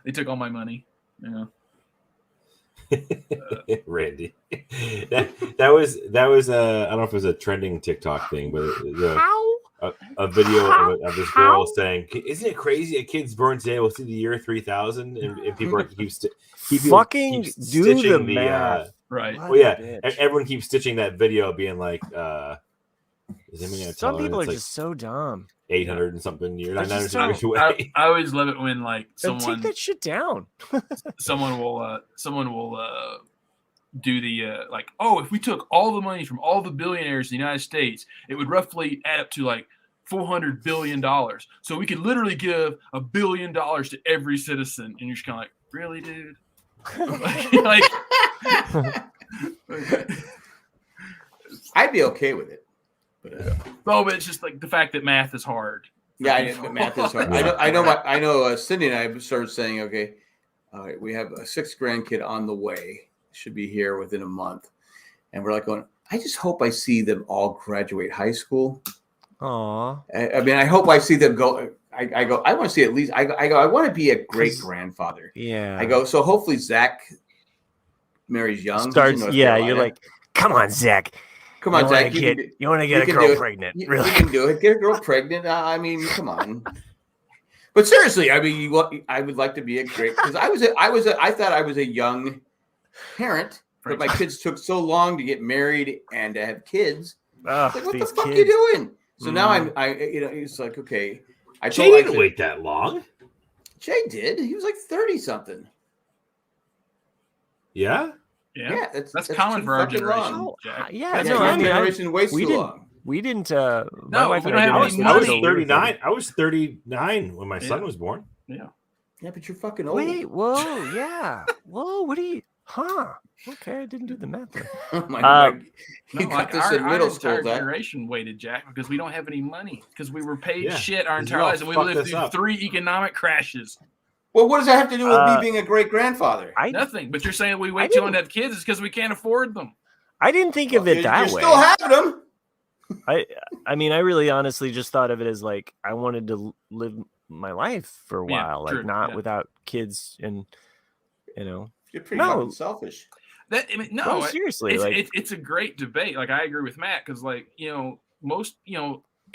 They took all my money. Yeah. Randy, that was I don't know if it was a trending TikTok thing, but a video of this girl saying, "Isn't it crazy? A kid's born today will see the year 3000," and people keep fucking do the math. Right. Well, yeah, everyone keeps stitching that video, being like, some people are just so dumb. 800 and something years. I always love it when someone take that shit down. someone will do the if we took all the money from all the billionaires in the United States, it would roughly add up to $400 billion. So we could literally give $1 billion to every citizen, and you're just kind of like, really, dude? I'd be okay with it. But it's just the fact that math is hard. Yeah, math is hard. I know. Cindy and I started saying, okay, all right, we have a 6th grandkid on the way. Should be here within a month, and we're going. I just hope I see them all graduate high school. Aww. I mean, I hope I see them go. I go. I want to see at least. I go. I want to be a great grandfather. Yeah. I go. So hopefully Zach marries young. You're like, come on, Zach. Come on, Zach. You want to get a girl pregnant? Really? You can do it. Get a girl pregnant. I mean, come on. But seriously, I mean, I would like to be a great, because I thought I was a young parent, but my kids took so long to get married and to have kids. What the fuck are you doing? So now it's like, okay. Jay didn't wait that long. Jay did. He was 30 something. Yeah. Yeah, that's common for our generation. Our generation waits too long. We didn't. My wife and I was 39. I was 39 when my son was born. Yeah. Yeah, but you're fucking old. Wait, whoa, yeah. Whoa, what are you? Huh. Okay, I didn't do the math there. Oh my God. You got this in middle school, our generation waited, Jack, because we don't have any money, because we were paid shit our entire lives, and we lived through 3 economic crashes. Well, what does that have to do with me being a great grandfather? Nothing. But you're saying we wait too long to have kids is because we can't afford them. I didn't think of it that way. You're still having them. I mean, I really honestly just thought of it as I wanted to live my life for a while, without kids, and You're pretty fucking selfish. Seriously, it's a great debate. I agree with Matt, because most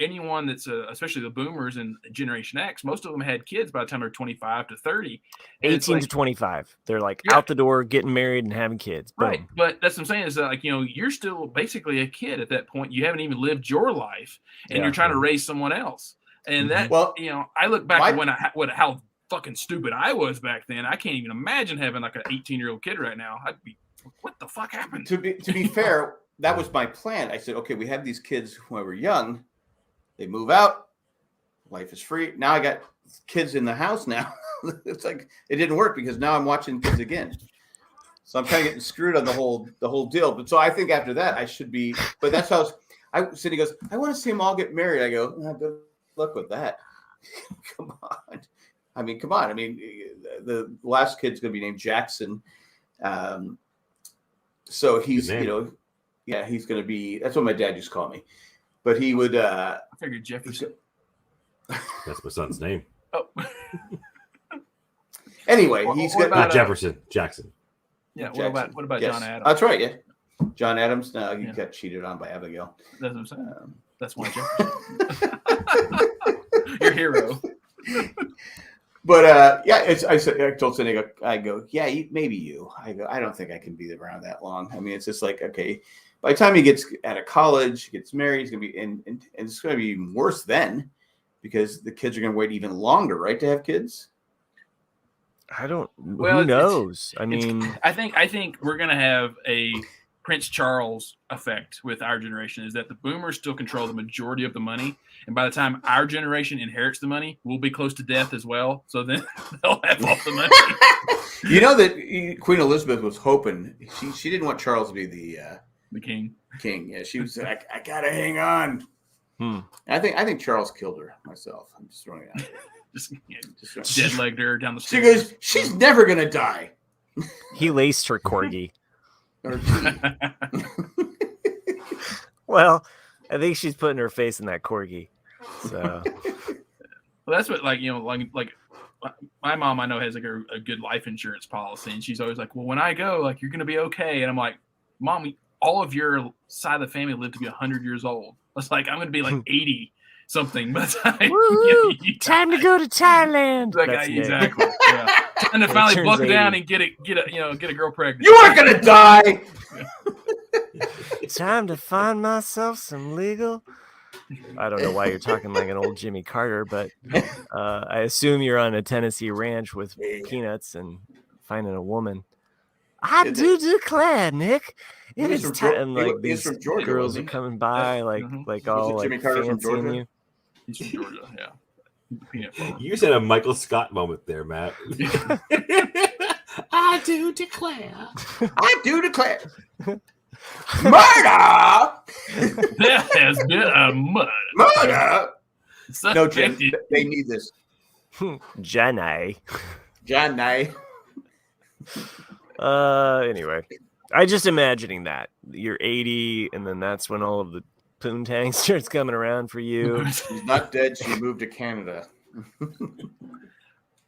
anyone that's especially the boomers and Generation X, most of them had kids by the time they're 25 to 30. 18 to 25. They're out the door, getting married and having kids. Boom. Right. But that's what I'm saying is that, you're still basically a kid at that point. You haven't even lived your life, and you're trying to raise someone else. And that, I look back at how fucking stupid I was back then. I can't even imagine having an 18-year-old kid right now. I'd be, what the fuck happened? To be fair, that was my plan. I said, okay, we have these kids when we were young. They move out. Life is free. Now I got kids in the house now. It's it didn't work, because now I'm watching kids again. So I'm kind of getting screwed on the whole deal. But so I think after that I should be. But that's how Cindy goes, I want to see them all get married. I go, good luck with that. Come on. I mean, come on. I mean, the last kid's going to be named Jackson. So he's, he's going to be. That's what my dad used to call me. But he would. I figured Jefferson. That's my son's name. Oh. Anyway, he's got not Jefferson, Jackson. Yeah. Jackson. What about John Adams? That's right. Yeah, John Adams. No, he got cheated on by Abigail. That's what I'm saying. That's why Jefferson. Your hero. But I told Cindy, I go, yeah, maybe you. I go, I don't think I can be around that long. I mean, it's just like, okay, by the time he gets out of college, gets married, he's gonna be and it's gonna be even worse then, because the kids are gonna wait even longer, right, to have kids. Who knows? I mean, I think we're gonna have a Prince Charles effect with our generation, is that the boomers still control the majority of the money. And by the time our generation inherits the money, we'll be close to death as well. So then they'll have all the money. You know that Queen Elizabeth was hoping, she didn't want Charles to be the king. Yeah, she was like, I gotta hang on. I think Charles killed her myself. I'm just throwing it out there. just dead-legged her down the stairs. She goes, she's never gonna die. He laced her corgi. Well, I think she's putting her face in that corgi. So, well, that's what, like my mom, I know, has like a good life insurance policy, and she's always like, well, when I go, like, you're gonna be okay. And I'm like, Mom, all of your side of the family lived to be 100 years old. It's like, I'm gonna be like 80 something by the time. Time to go to Thailand. Like, exactly. Yeah. Time to finally buck down and get a girl pregnant. You aren't gonna die. Time to find myself some legal. I don't know why you're talking like an old Jimmy Carter, but I assume you're on a Tennessee ranch with peanuts and finding a woman. I do declare, Nick, it is time. Like, these Georgia, girls are coming by, like all like fancying you. He's from Georgia, yeah. You said a Michael Scott moment there, Matt. I do declare. Murder! There has been a murder. No, Jim, they need this. Johnny. Anyway, I just imagining that you're 80, and then that's when all of the poontang starts coming around for you. She's not dead. She moved to Canada.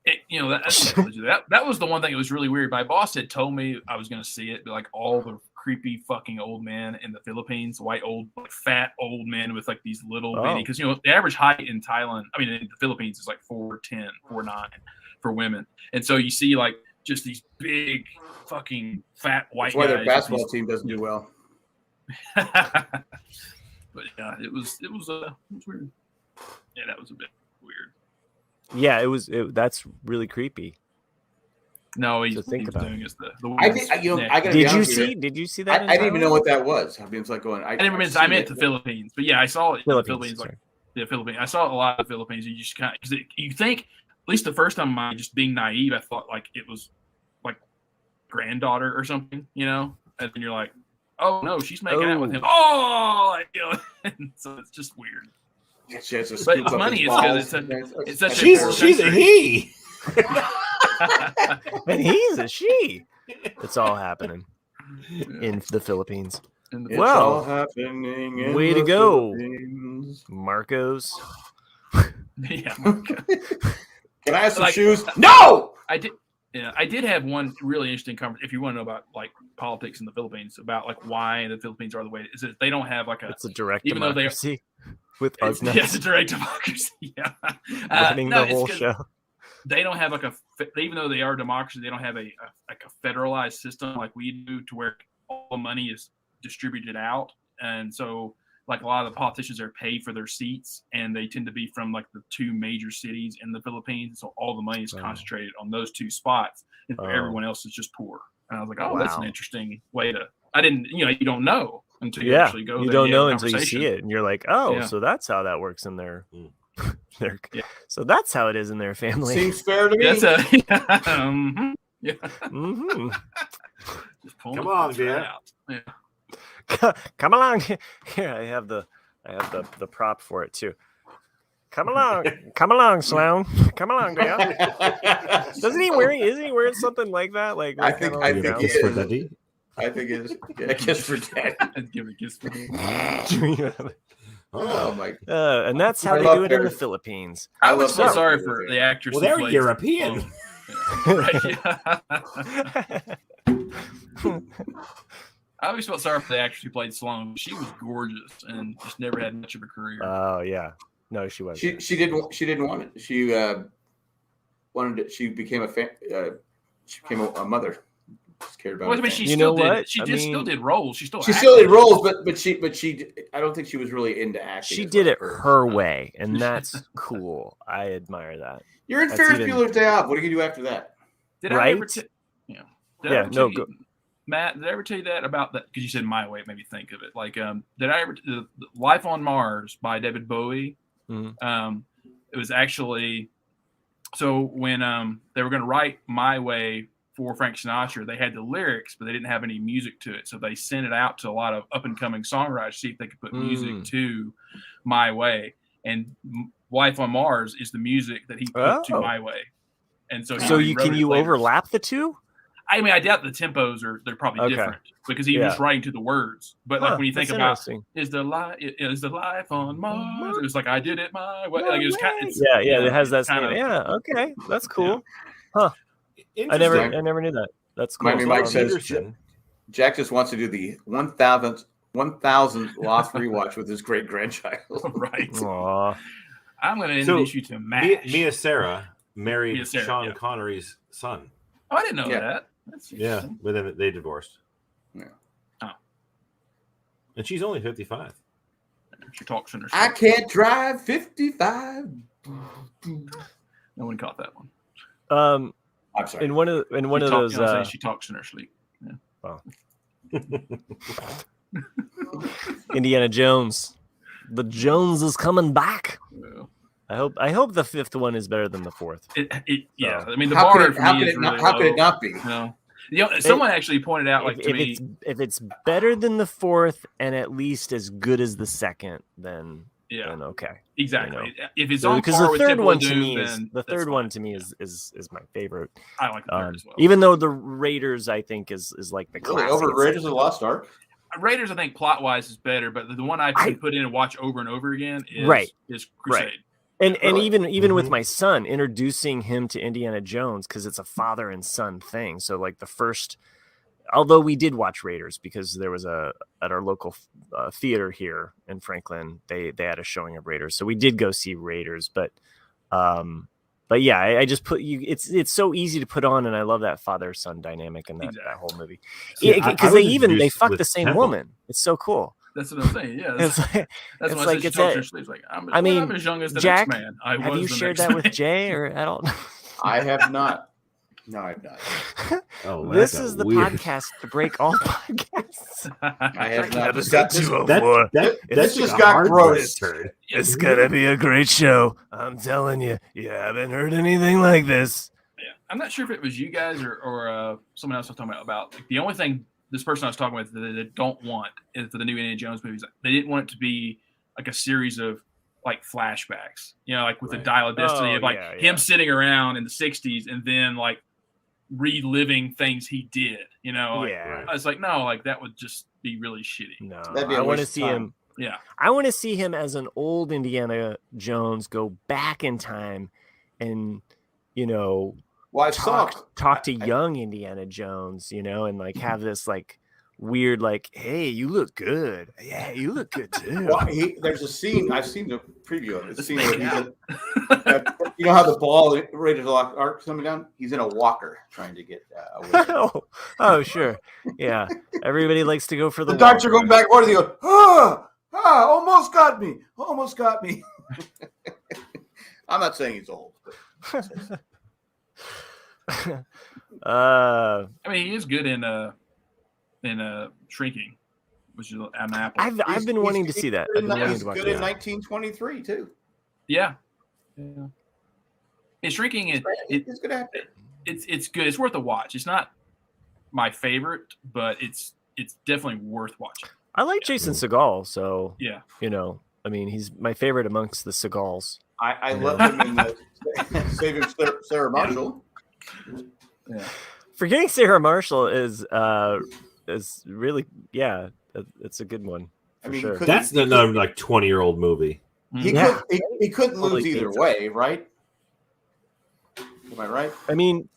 That was the one thing that was really weird. My boss had told me I was going to see it, but like all the creepy fucking old men in the Philippines, fat old men with like these little bitty, because the average height in Thailand, in the Philippines is like 4'10", 4'9" for women, and so you see like just these big fucking fat white guys. That's why their basketball team doesn't do well. But yeah, it was weird. Yeah, that was a bit weird. Yeah, that's really creepy. No, he's doing is the I think, I gotta did you see that? I didn't even know what that was. I mean, it's like going. I meant the Philippines, but yeah, I saw it in the Philippines. Philippines. I saw a lot of the Philippines. You just kind of, because you think, at least the first time, just being naive, I thought like it was like granddaughter or something, and then you're like, oh no, she's making out with him. Oh, and so it's just weird. Yeah, she has but it's funny is because it's such she's a he. And he's a she. It's all happening in the Philippines. All happening in way to the go, Philippines. Marcos. Yeah, Marcos. Can I have some shoes? No, I did. Yeah, I did have one really interesting conversation. If you want to know about like politics in the Philippines, about like why the Philippines are the way it is, they don't have like it's a direct even democracy with it's a direct democracy. Yeah, running the whole show. They don't have like even though they are a democracy, they don't have a federalized system like we do, to where all the money is distributed out, and so like a lot of the politicians are paid for their seats, and they tend to be from like the two major cities in the Philippines. So all the money is concentrated on those two spots, and everyone else is just poor. And I was like, oh, that's an interesting way to. I didn't, you don't know until you actually go. You don't know until you see it, and you're like, oh, so that's how that works in their. So that's how it is in their family. Seems fair to me. That's Come on, man. Yeah. Come along here. I have the prop for it too. Come along, Sloan. Come along, Dale. Isn't he wearing something like that? Like I think like he Kiss for is. Daddy? I think it's a kiss for daddy. I'd give a kiss for him. Oh my! And that's how I they love do it in the Paris. Philippines. I I was love so Paris. sorry for the actress. Well, who they're played European. Sloane. Yeah. I always felt sorry for the actress who played Sloane. She was gorgeous and just never had much of a career. Oh yeah, no, she wasn't. She didn't want it. She wanted it. She became she became a mother. Just cared about. Well, I mean, she You still know did. what? She I still mean, did roles. She still did roles, but she. I don't think she was really into acting. She as did well it first. her way, and that's cool. I admire that. You're in That's Ferris even- Bueller's Day Off. What are you gonna do after that? Did I Right? ever? Did I Yeah, ever no, tell you, Matt, did I ever tell you that about that? Because you said My Way, it made me think of it. Like, did I ever the Life on Mars by David Bowie? Mhm. It was actually so when they were going to write My Way for Frank Sinatra, they had the lyrics, but they didn't have any music to it. So they sent it out to a lot of up and coming songwriters to see if they could put music to My Way. And Life on Mars is the music that he put to My Way. And so can you overlap the two? I mean, I doubt the tempos they're probably different because he was writing to the words. But like when you think about is the life on Mars, it's like I did it my way. Like it was kind of, it has that kind of okay, that's cool. Huh. I never knew that. That's cool. Mike says Jack just wants to do the 1,000th Lost rewatch with his great grandchild. Right. Aww. I'm going to introduce you to Matt. Mia Sarah married Sean Connery's son. Oh, I didn't know that. That's but then they divorced. Yeah. Oh. And she's only 55. She talks in her sleep. I can't drive 55. No one caught that one. I'm sorry. In one of those, she talks in her sleep. Yeah. Wow. Indiana Jones. The Jones is coming back. Yeah. I hope the fifth one is better than the fourth. Yeah, I mean the bar for me is really low. How could it not be? Someone actually pointed out, like if it's better than the fourth and at least as good as the second, then okay, exactly. If it's on because par the with third one Doom, to me is the third one to me is my favorite. I like the third as well. Even though the Raiders I think is like the classic. Over Raiders of the Lost Ark. Raiders, I think plot wise is better, but the one I can put in and watch over and over again is Crusade. Right. And even with my son, introducing him to Indiana Jones because it's a father and son thing. So like the first, although we did watch Raiders because there was at our local theater here in Franklin, they had a showing of Raiders, so we did go see Raiders. But yeah, I just put you. It's so easy to put on, and I love that father son dynamic in that whole movie because they fuck the same woman. It's so cool. That's what I'm saying. Yeah, that's why like it's like I'm as young as the Jack, next man. have you shared that with Jay or at all? I have not. No, I've not. Oh, this is the podcast to break all podcasts. I have not. This just got gross. It's gonna be a great show. I'm telling you, you haven't heard anything like this. Yeah, I'm not sure if it was you guys or someone else I was talking about. Like, the only thing this person I was talking with that they don't want is for the new Indiana Jones movies. They didn't want it to be like a series of like flashbacks, like with the Dial of Destiny of like him sitting around in the 60s and then like reliving things he did, I was like, no, like that would just be really shitty. No, I want to see him. Yeah. I want to see him as an old Indiana Jones go back in time and, talk to young Indiana Jones, and like have this like weird, like, hey, you look good. Yeah, you look good too. Well, there's a scene, I've seen the preview of it. The scene where you know how the ball Raiders of the Lost Ark coming down? He's in a walker trying to get away. Oh, sure. Yeah. Everybody likes to go for the doctor going back and forth. He goes, almost got me. Almost got me. I'm not saying he's old. I mean, he is good in Shrinking, which is an Apple. I've been wanting to see that. I've been wanting to watch good in 1923 too. Yeah. And Shrinking it's good. It's good. It's worth a watch. It's not my favorite, but it's definitely worth watching. I like Jason Segel, so yeah. I mean, he's my favorite amongst the Segals. I love him in the Saving Sarah Marshall. Yeah. Forgetting Sarah Marshall is really it's a good one. I mean, sure. That's another like 20-year-old movie. He couldn't lose either way, right? Am I right? I mean,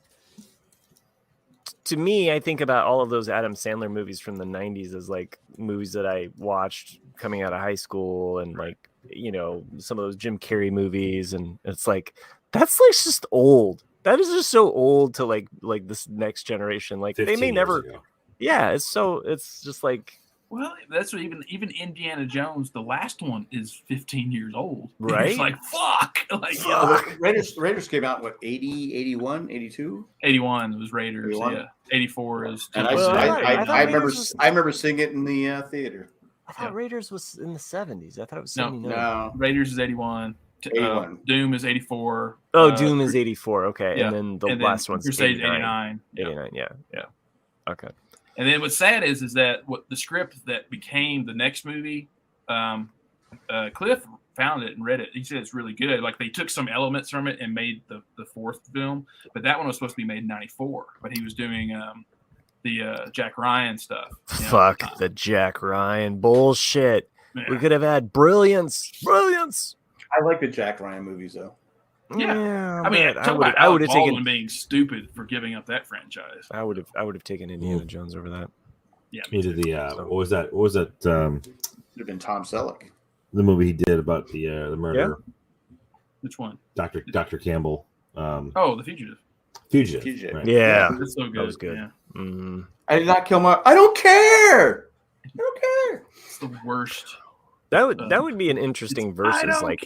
to me, I think about all of those Adam Sandler movies from the 90s as like movies that I watched coming out of high school, and like, you know, some of those Jim Carrey movies, and it's like that's like just old. That is just so old to like this next generation. Like they may never ago. Yeah, it's just like, well, that's what even Indiana Jones, the last one, is 15 years old. Right? It's like, fuck. Like, Raiders came out, what, 80, 81, 82? 81 was Raiders. 81? Yeah. 84 is. And I remember seeing it in the theater. I thought Raiders was in the 70s. I thought it was No. 79. No. Raiders is 81. 81. Doom is 84. Oh, Doom is 84. Okay. Yeah. And then the last one's Crusade 89. 89. 89, yeah. Yeah. Okay. And then what's sad is that what the script that became the next movie, Cliff found it and read it. He said it's really good. Like they took some elements from it and made the fourth film, but that one was supposed to be made in 94. But he was doing the Jack Ryan stuff. Fuck the Jack Ryan bullshit. Yeah. We could have had brilliance. I like the Jack Ryan movies, though. Yeah. I mean, I would have taken being stupid for giving up that franchise. I would have taken Indiana Jones over that. Yeah. He did the what was that? What was that? Would have been Tom Selleck. The movie he did about the murder. Yeah. Which one? Dr. Campbell. The Fugitive. Fugitive. Right. Yeah. That's so good. That was good. Yeah. Mm-hmm. I did not kill my. I don't care. It's the worst. That would be an interesting versus like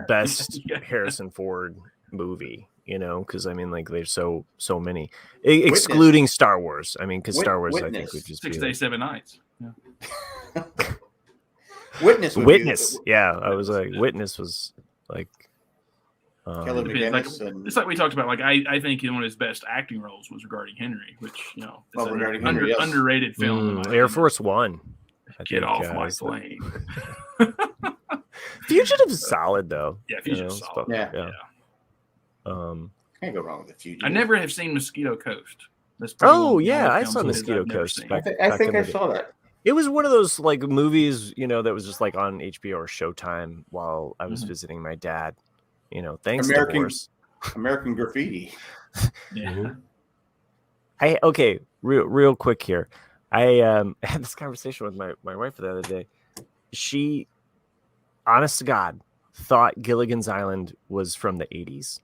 best Yeah. Harrison Ford movie, you know, because I mean, like there's so many, excluding Star Wars. I mean, because Star Wars, I think would just 6 be Days, 7 Nights. Yeah. Witness. Yeah, I was like, Witness was like. Kelly McGinnis It's like we talked about. Like I think one of his best acting roles was Regarding Henry, which is Regarding Henry, yes. underrated film. Air Force One. Get off my plane. Fugitive is solid though. Yeah, Fugitive is solid. Yeah. Can't go wrong with the Fugitive. I never have seen Mosquito Coast. I saw Mosquito Coast. I think I saw that. It was one of those like movies, you know, that was just like on HBO or Showtime while I was visiting my dad. You know, thanks American Graffiti. Yeah. Real quick here. I had this conversation with my wife the other day. She, honest to God, thought Gilligan's Island was from the 80s.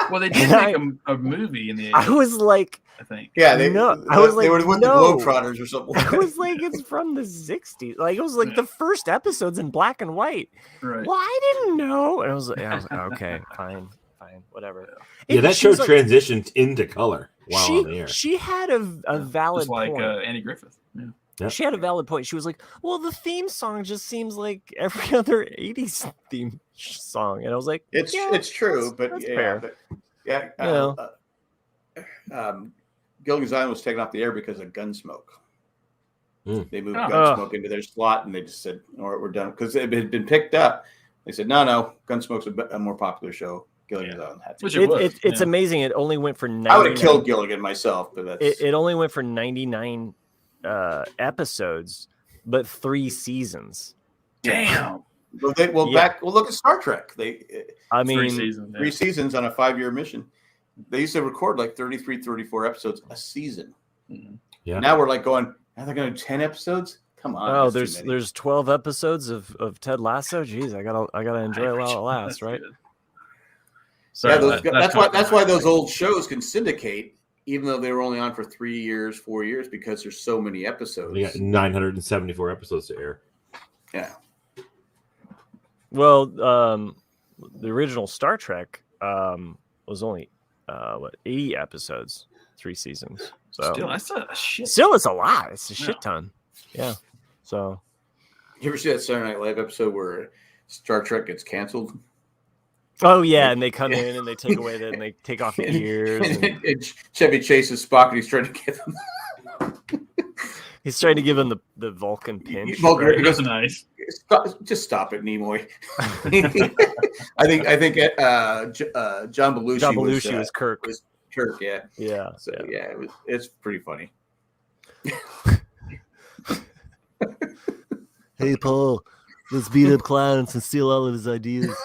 Well, they did make a movie in the 80s. I was like, I think. Yeah, they were with the Globetrotters or something. I was like, it's from the 60s. Like, it was like the first episode's in black and white. Right. Well, I didn't know. And I was like, okay, fine, whatever. Yeah, that show transitioned into color while on the air. She had a valid point. Like Annie Griffith. Yeah. Yep. She had a valid point. She was like, well, the theme song just seems like every other 80s theme song. And I was like, it's true, that's fair. Gilligan's Island was taken off the air because of Gunsmoke. They moved Gunsmoke into their slot, and they just said, all right, we're done. Because it had been picked up. They said, no, Gunsmoke's a more popular show. Gilligan's Island had to. It's amazing. It only went for 99. I would have killed Gilligan myself, but that's... It only went for 99 episodes, but 3 seasons. Damn. Look at Star Trek. 3 seasons. 3 seasons on a 5-year mission. They used to record like 33, 34 episodes a season. Mm-hmm. Yeah. Now we're like going, are they going to do 10 episodes? Come on. Oh, there's 12 episodes of Ted Lasso. Jeez, I gotta enjoy it while it lasts, right? So that's why those old shows can syndicate, even though they were only on for 3 years, 4 years, because there's so many episodes. We got 974 episodes to air. Yeah. Well, the original Star Trek was only 80 episodes, 3 seasons. So still, that's a shit. Still, it's a lot. It's a shit ton. Yeah. So, you ever see that Saturday Night Live episode where Star Trek gets canceled? Oh yeah, and they come in and they take away and they take off the ears. And Chevy Chase is Spock, and he's trying to get them. He's trying to give him the Vulcan pinch. Vulcan, right? That's nice. Just stop it, Nimoy. I think John Belushi was Kirk. Was Kirk, yeah. Yeah. So yeah, it's pretty funny. Hey, Paul, let's beat up Clarence and steal all of his ideas.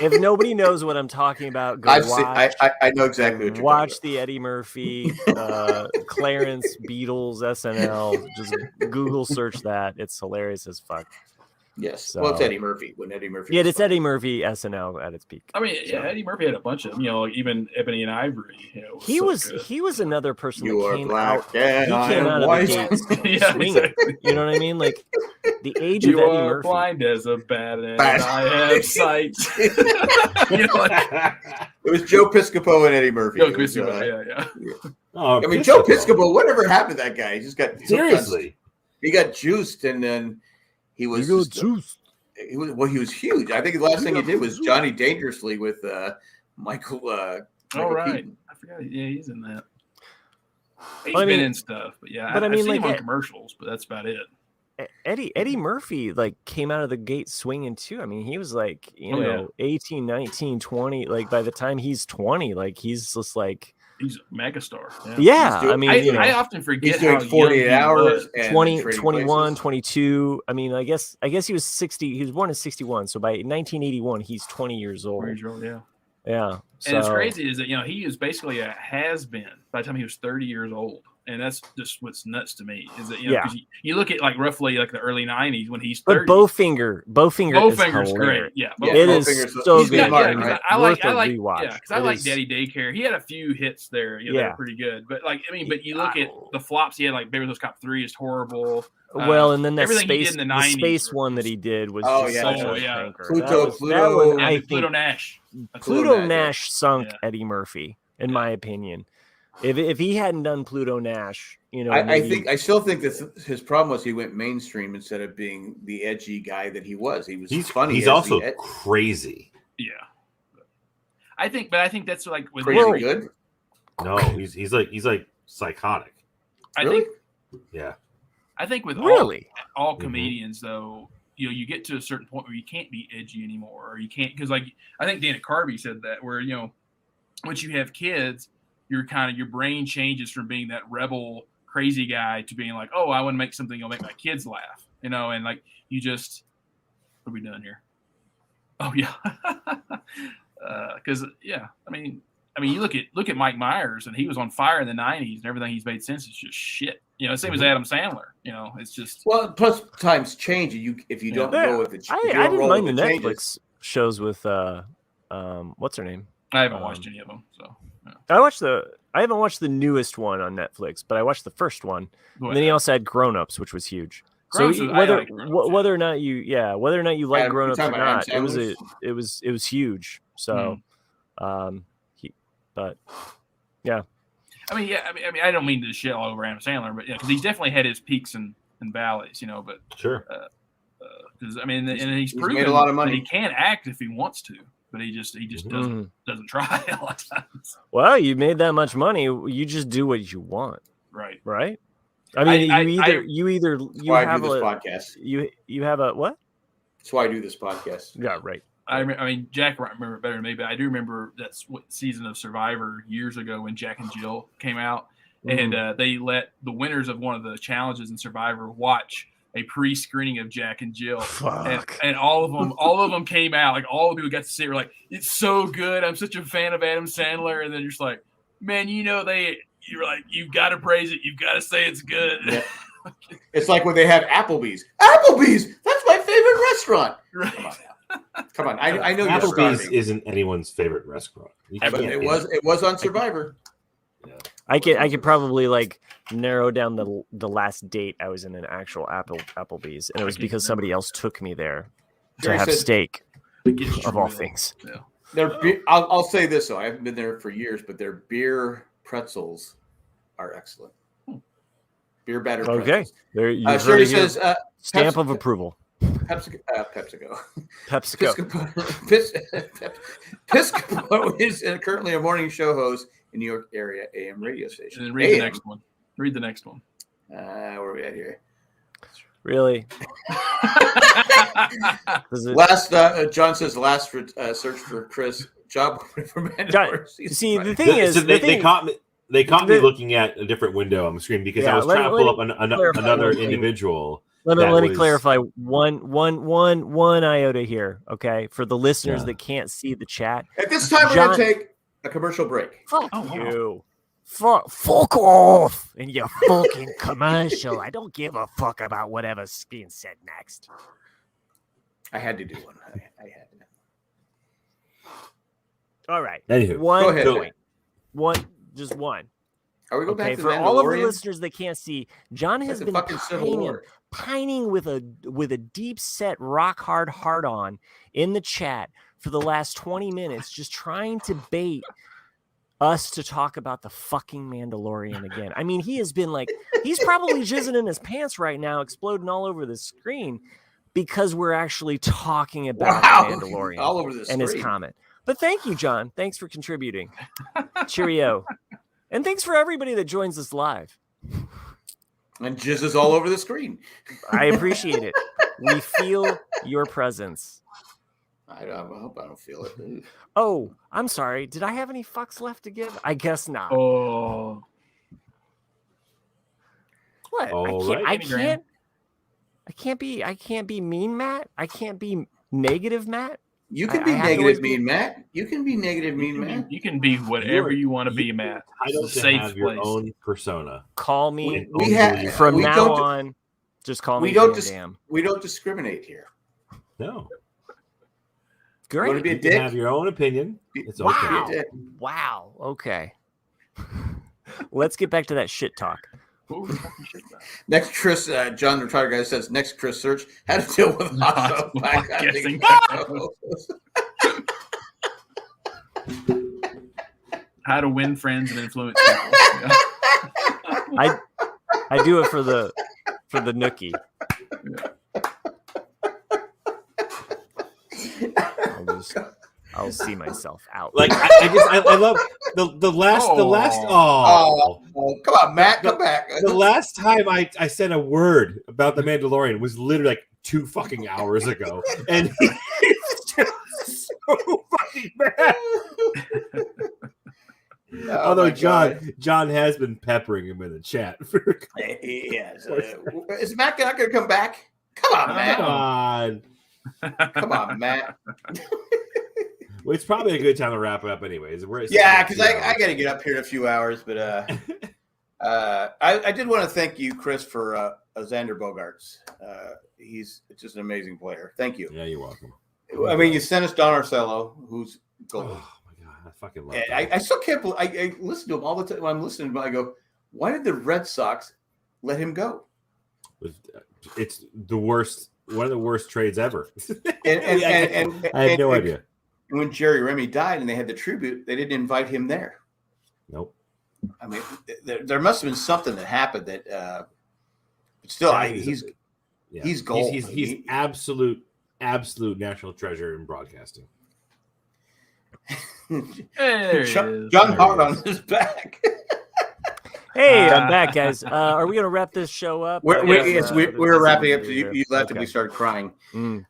If nobody knows what I'm talking about, go watch. I know exactly what you're watch talking the Eddie Murphy, Clarence, Beatles, SNL. Just Google search that. It's hilarious as fuck. Yes. So, well, it's Eddie Murphy. When Eddie Murphy. Yeah, it's Eddie Murphy SNL at its peak. I mean, yeah, Eddie Murphy had a bunch of them. Like even Ebony and Ivory. He was another person you that are came black out. And he I came out white. of the gates Yeah, swinging. exactly. You know what I mean? Like the age you of Eddie are Murphy. blind as a bat, and Bat. I have sight. It was Joe Piscopo and Eddie Murphy. Joe Piscopo, yeah. Oh, I mean, Joe Piscopo. Whatever happened to that guy? He just got seriously. He got juiced, and then he was juiced. He was huge. I think the last thing he did was Johnny Dangerously with Michael. All right, Keaton. I forgot. Yeah, he's in that. He's been in stuff, but yeah, but I've seen him on commercials, but that's about it. Eddie Murphy came out of the gate swinging too. I mean, he was 18, 19, 20. Like by the time he's 20, he's just he's a megastar. Yeah. I often forget he's doing 48 hours, 20, 21, 22. I mean, I guess he was 60. He was born in 61. So by 1981, he's 20 years old. Yeah. Yeah. And it's crazy is that, he is basically a has-been by the time he was 30 years old. And that's just what's nuts to me is that, because you look at roughly the early 90s when he's 30. But Bowfinger's great. Yeah. It is so good. I like Daddy Daycare. He had a few hits there. They're pretty good. But but you look at the flops he had, Beverly Hills Cop 3 is horrible. Well, and then that space, the space one that he did was such a tanker. Pluto Nash. Pluto Nash sunk Eddie Murphy, in my opinion. If he hadn't done Pluto Nash, I still think that his problem was he went mainstream instead of being the edgy guy that he was. He's funny. He's also crazy. Yeah, I think that's with crazy good. No, he's like psychotic. I think. Yeah. I think with all comedians, though, you get to a certain point where you can't be edgy anymore, or you can't because, I think Dana Carvey said that, where once you have kids, your brain changes from being that rebel, crazy guy to being like, oh, I want to make something that'll make my kids laugh, and you just, what are we doing here? Oh yeah, because you look at Mike Myers, and he was on fire in the 90s, and everything he's made since is just shit. Same as Adam Sandler. It's just plus times change. If you don't go with it, I didn't mind the Netflix shows with what's her name? I haven't watched any of them, so yeah. I haven't watched the newest one on Netflix, but I watched the first one. And then he also had Grown Ups, which was huge. So whether or not you like Grown Ups or not, it was huge. So, but yeah. I don't mean to shit all over Adam Sandler, but because he's definitely had his peaks and valleys, but sure. Because he's proven made a lot of money. That he can act if he wants to, but he just doesn't try a lot of times. Well, you made that much money, you just do what you want, right? I mean, you have a podcast. You have a what? That's why I do this podcast. Yeah, right. Jack might remember it better than me, but I do remember that season of Survivor years ago when Jack and Jill came out, and they let the winners of one of the challenges in Survivor watch a pre-screening of Jack and Jill. And all of them came out. All the people got to see it were like, it's so good. I'm such a fan of Adam Sandler. And then you're just like, man, you're like, you've got to praise it. You've got to say it's good. Yeah. It's like when they have Applebee's. Applebee's, that's my favorite restaurant. Right. Come on. I know Applebee's isn't anyone's favorite restaurant. But it was on Survivor. Yeah. I could probably narrow down the last date I was in an actual Applebee's, and it was because somebody else took me there to have steak, of all things. Yeah. I'll say this though, I haven't been there for years, but their beer pretzels are excellent. Beer batter pretzels. There you Shirley says stamp of approval. PepsiCo. PepsiCo Piscopo is currently a morning show host in New York area AM radio station. And then read the next one. Read the next one. Where are we at here? Really? Last, John says last search for Chris job for Mandalorian. See, the thing is, so they caught me. They caught me looking at a different window on the screen because I was trying to pull up another individual. Let me clarify one iota here, okay? For the listeners that can't see the chat. At this time, we're going to take a commercial break. Fuck you. Fuck off in your fucking commercial. I don't give a fuck about whatever's being said next. I had to do one. I had to. All right. Anywho, one go ahead. One. Just one. Are we going back to for all of the listeners that can't see, John has been pining with a deep set rock hard on in the chat for the last 20 minutes, just trying to bait us to talk about the fucking Mandalorian again. I mean, he has been like, he's probably jizzing in his pants right now, exploding all over the screen because we're actually talking about the Mandalorian all over the screen. And his comment. But thank you, John. Thanks for contributing. Cheerio. And thanks for everybody that joins us live. And jizzes all over the screen. I appreciate it. We feel your presence. I hope I don't feel it. Oh, I'm sorry. Did I have any fucks left to give? I guess not. Oh. What? I can't be mean, Matt. I can't be negative, Matt. You can be negative, mean, Matt. You can be negative, mean, Matt. You can be whatever you want to be, Matt. I don't have your own persona. Call me from now on. Just call me. We don't discriminate here. No. You Great. want to be a dick? You have your own opinion. It's okay. Wow. Okay. Let's get back to that shit talk. Next, Chris, John the Retired Guy says, next Chris search, how to deal with hostile podcasting. How to win friends and influence people. Yeah. I do it for the nookie. I'll see myself out. Like I love the last. Oh, come on, Matt, come back. The last time I said a word about the Mandalorian was literally like 2 fucking hours ago, and he's just so fucking mad. Although John has been peppering him in the chat. Yes. Is Matt not going to come back? Come on, Matt. Come on, Matt. Well, it's probably a good time to wrap it up anyways. Yeah, because I got to get up here in a few hours. But I did want to thank you, Chris, for Xander Bogaerts. He's just an amazing player. Thank you. Yeah, you're welcome. I mean, you sent us Don Arcello, who's gold. Oh, my God. I fucking love that. I still can't believe I listen to him all the time. When I'm listening, but I go, why did the Red Sox let him go? It's the worst. One of the worst trades ever. And I had no idea. When Jerry Remy died and they had the tribute, they didn't invite him there. Nope. I mean, there must have been something that happened that. But still, he's gold. He's absolute national treasure in broadcasting. John Hart on his back. Hey, I'm back, guys. Are we going to wrap this show up? We're wrapping up. You left and we started crying. Sure.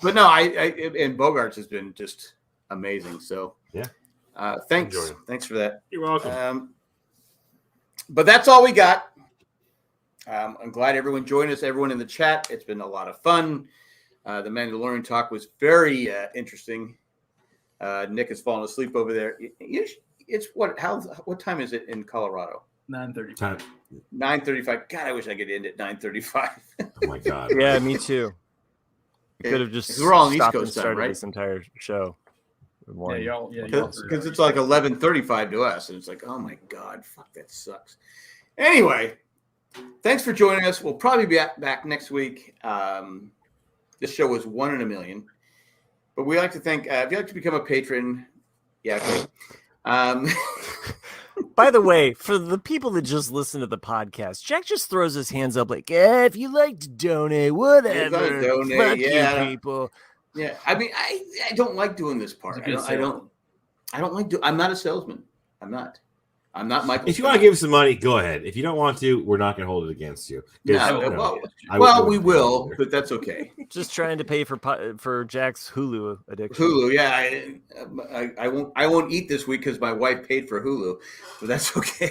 But no, and Bogaerts has been just amazing. So yeah, thanks for that. You're welcome. But that's all we got. I'm glad everyone joined us. Everyone in the chat, it's been a lot of fun. The Mandalorian talk was very interesting. Nick has fallen asleep over there. It's what time is it in Colorado? 9:35. 9:35. God, I wish I could end at 9:35. Oh my God. Yeah, me too. We could have just we're all on East stopped Coast and started time, right? this entire show. Y'all. Because it's like 11:35 to us, and it's like, oh my God, fuck, that sucks. Anyway, thanks for joining us. We'll probably be back next week. This show was 1 in a million, but we like to thank. If you'd like to become a patron, yeah. Okay. By the way, for the people that just listen to the podcast, Jack just throws his hands up like, if you like to donate, whatever. Fuck you, people. Yeah, I mean, I don't like doing this part. I don't like I'm not a salesman. I'm not Michael. If you want to give us some money, go ahead. If you don't want to, we're not going to hold it against you. No, well, we will, but that's okay. Just trying to pay for Jack's Hulu addiction. Hulu, yeah. I won't eat this week because my wife paid for Hulu, but that's okay.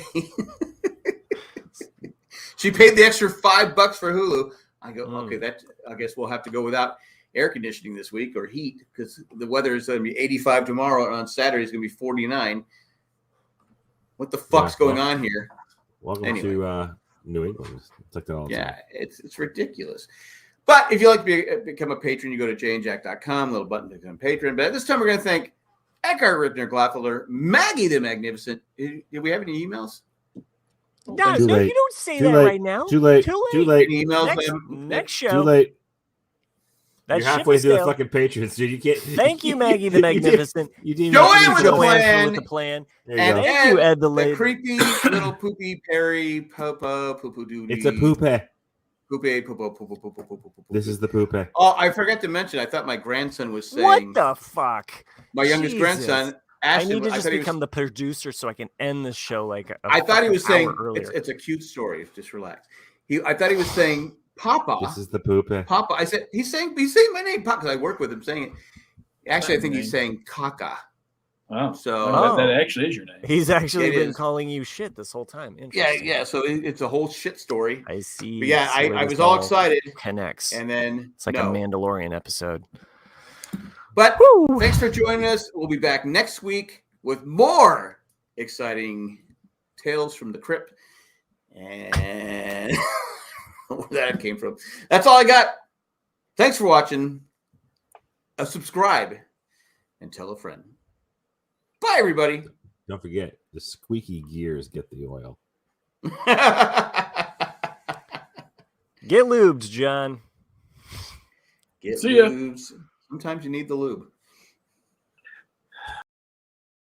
She paid the extra $5 for Hulu. I go, okay, I guess we'll have to go without air conditioning this week or heat because the weather is going to be 85 tomorrow, and on Saturday it's going to be 49. What the fuck's going on here? Welcome to New England. It's like that all the time. It's ridiculous. But if you'd like to become a patron, you go to jayandjack.com, little button to become a patron. But this time we're going to thank Eckhart Rittner Glaffeler, Maggie the Magnificent. Did we have any emails? No, you don't say that right now. Too late. Any emails? Next show. Too late. That You're halfway through the fucking patrons, dude. You can't. Thank you, Maggie the Magnificent. Joanne with the plan. And thank you, Ed the Late. Creepy little Poopeh Perry Poopeh Poopeh Doody. It's a Poopeh. Poopeh. This is the Poopeh. Oh, I forgot to mention. I thought my grandson was saying. What the fuck? My youngest grandson. Ashton, I need to just become the producer so I can end the show like. I thought he was saying earlier. It's a cute story. Just relax. I thought he was saying Papa. This is the Poopeh. Papa. I said he's saying my name, Papa, because I work with him saying it. Actually, I think he's saying Kaka. Oh, so that actually is your name. He's actually been calling you shit this whole time. Yeah. So it's a whole shit story. I see. But yeah, I was all excited. Connects, and then it's like a Mandalorian episode. But thanks for joining us. We'll be back next week with more exciting tales from the crypt and where that came from. That's all I got. Thanks for watching. Subscribe and tell a friend. Bye, everybody. Don't forget, the squeaky gears get the oil. Get lubed, John. Get lubes. Sometimes you need the lube.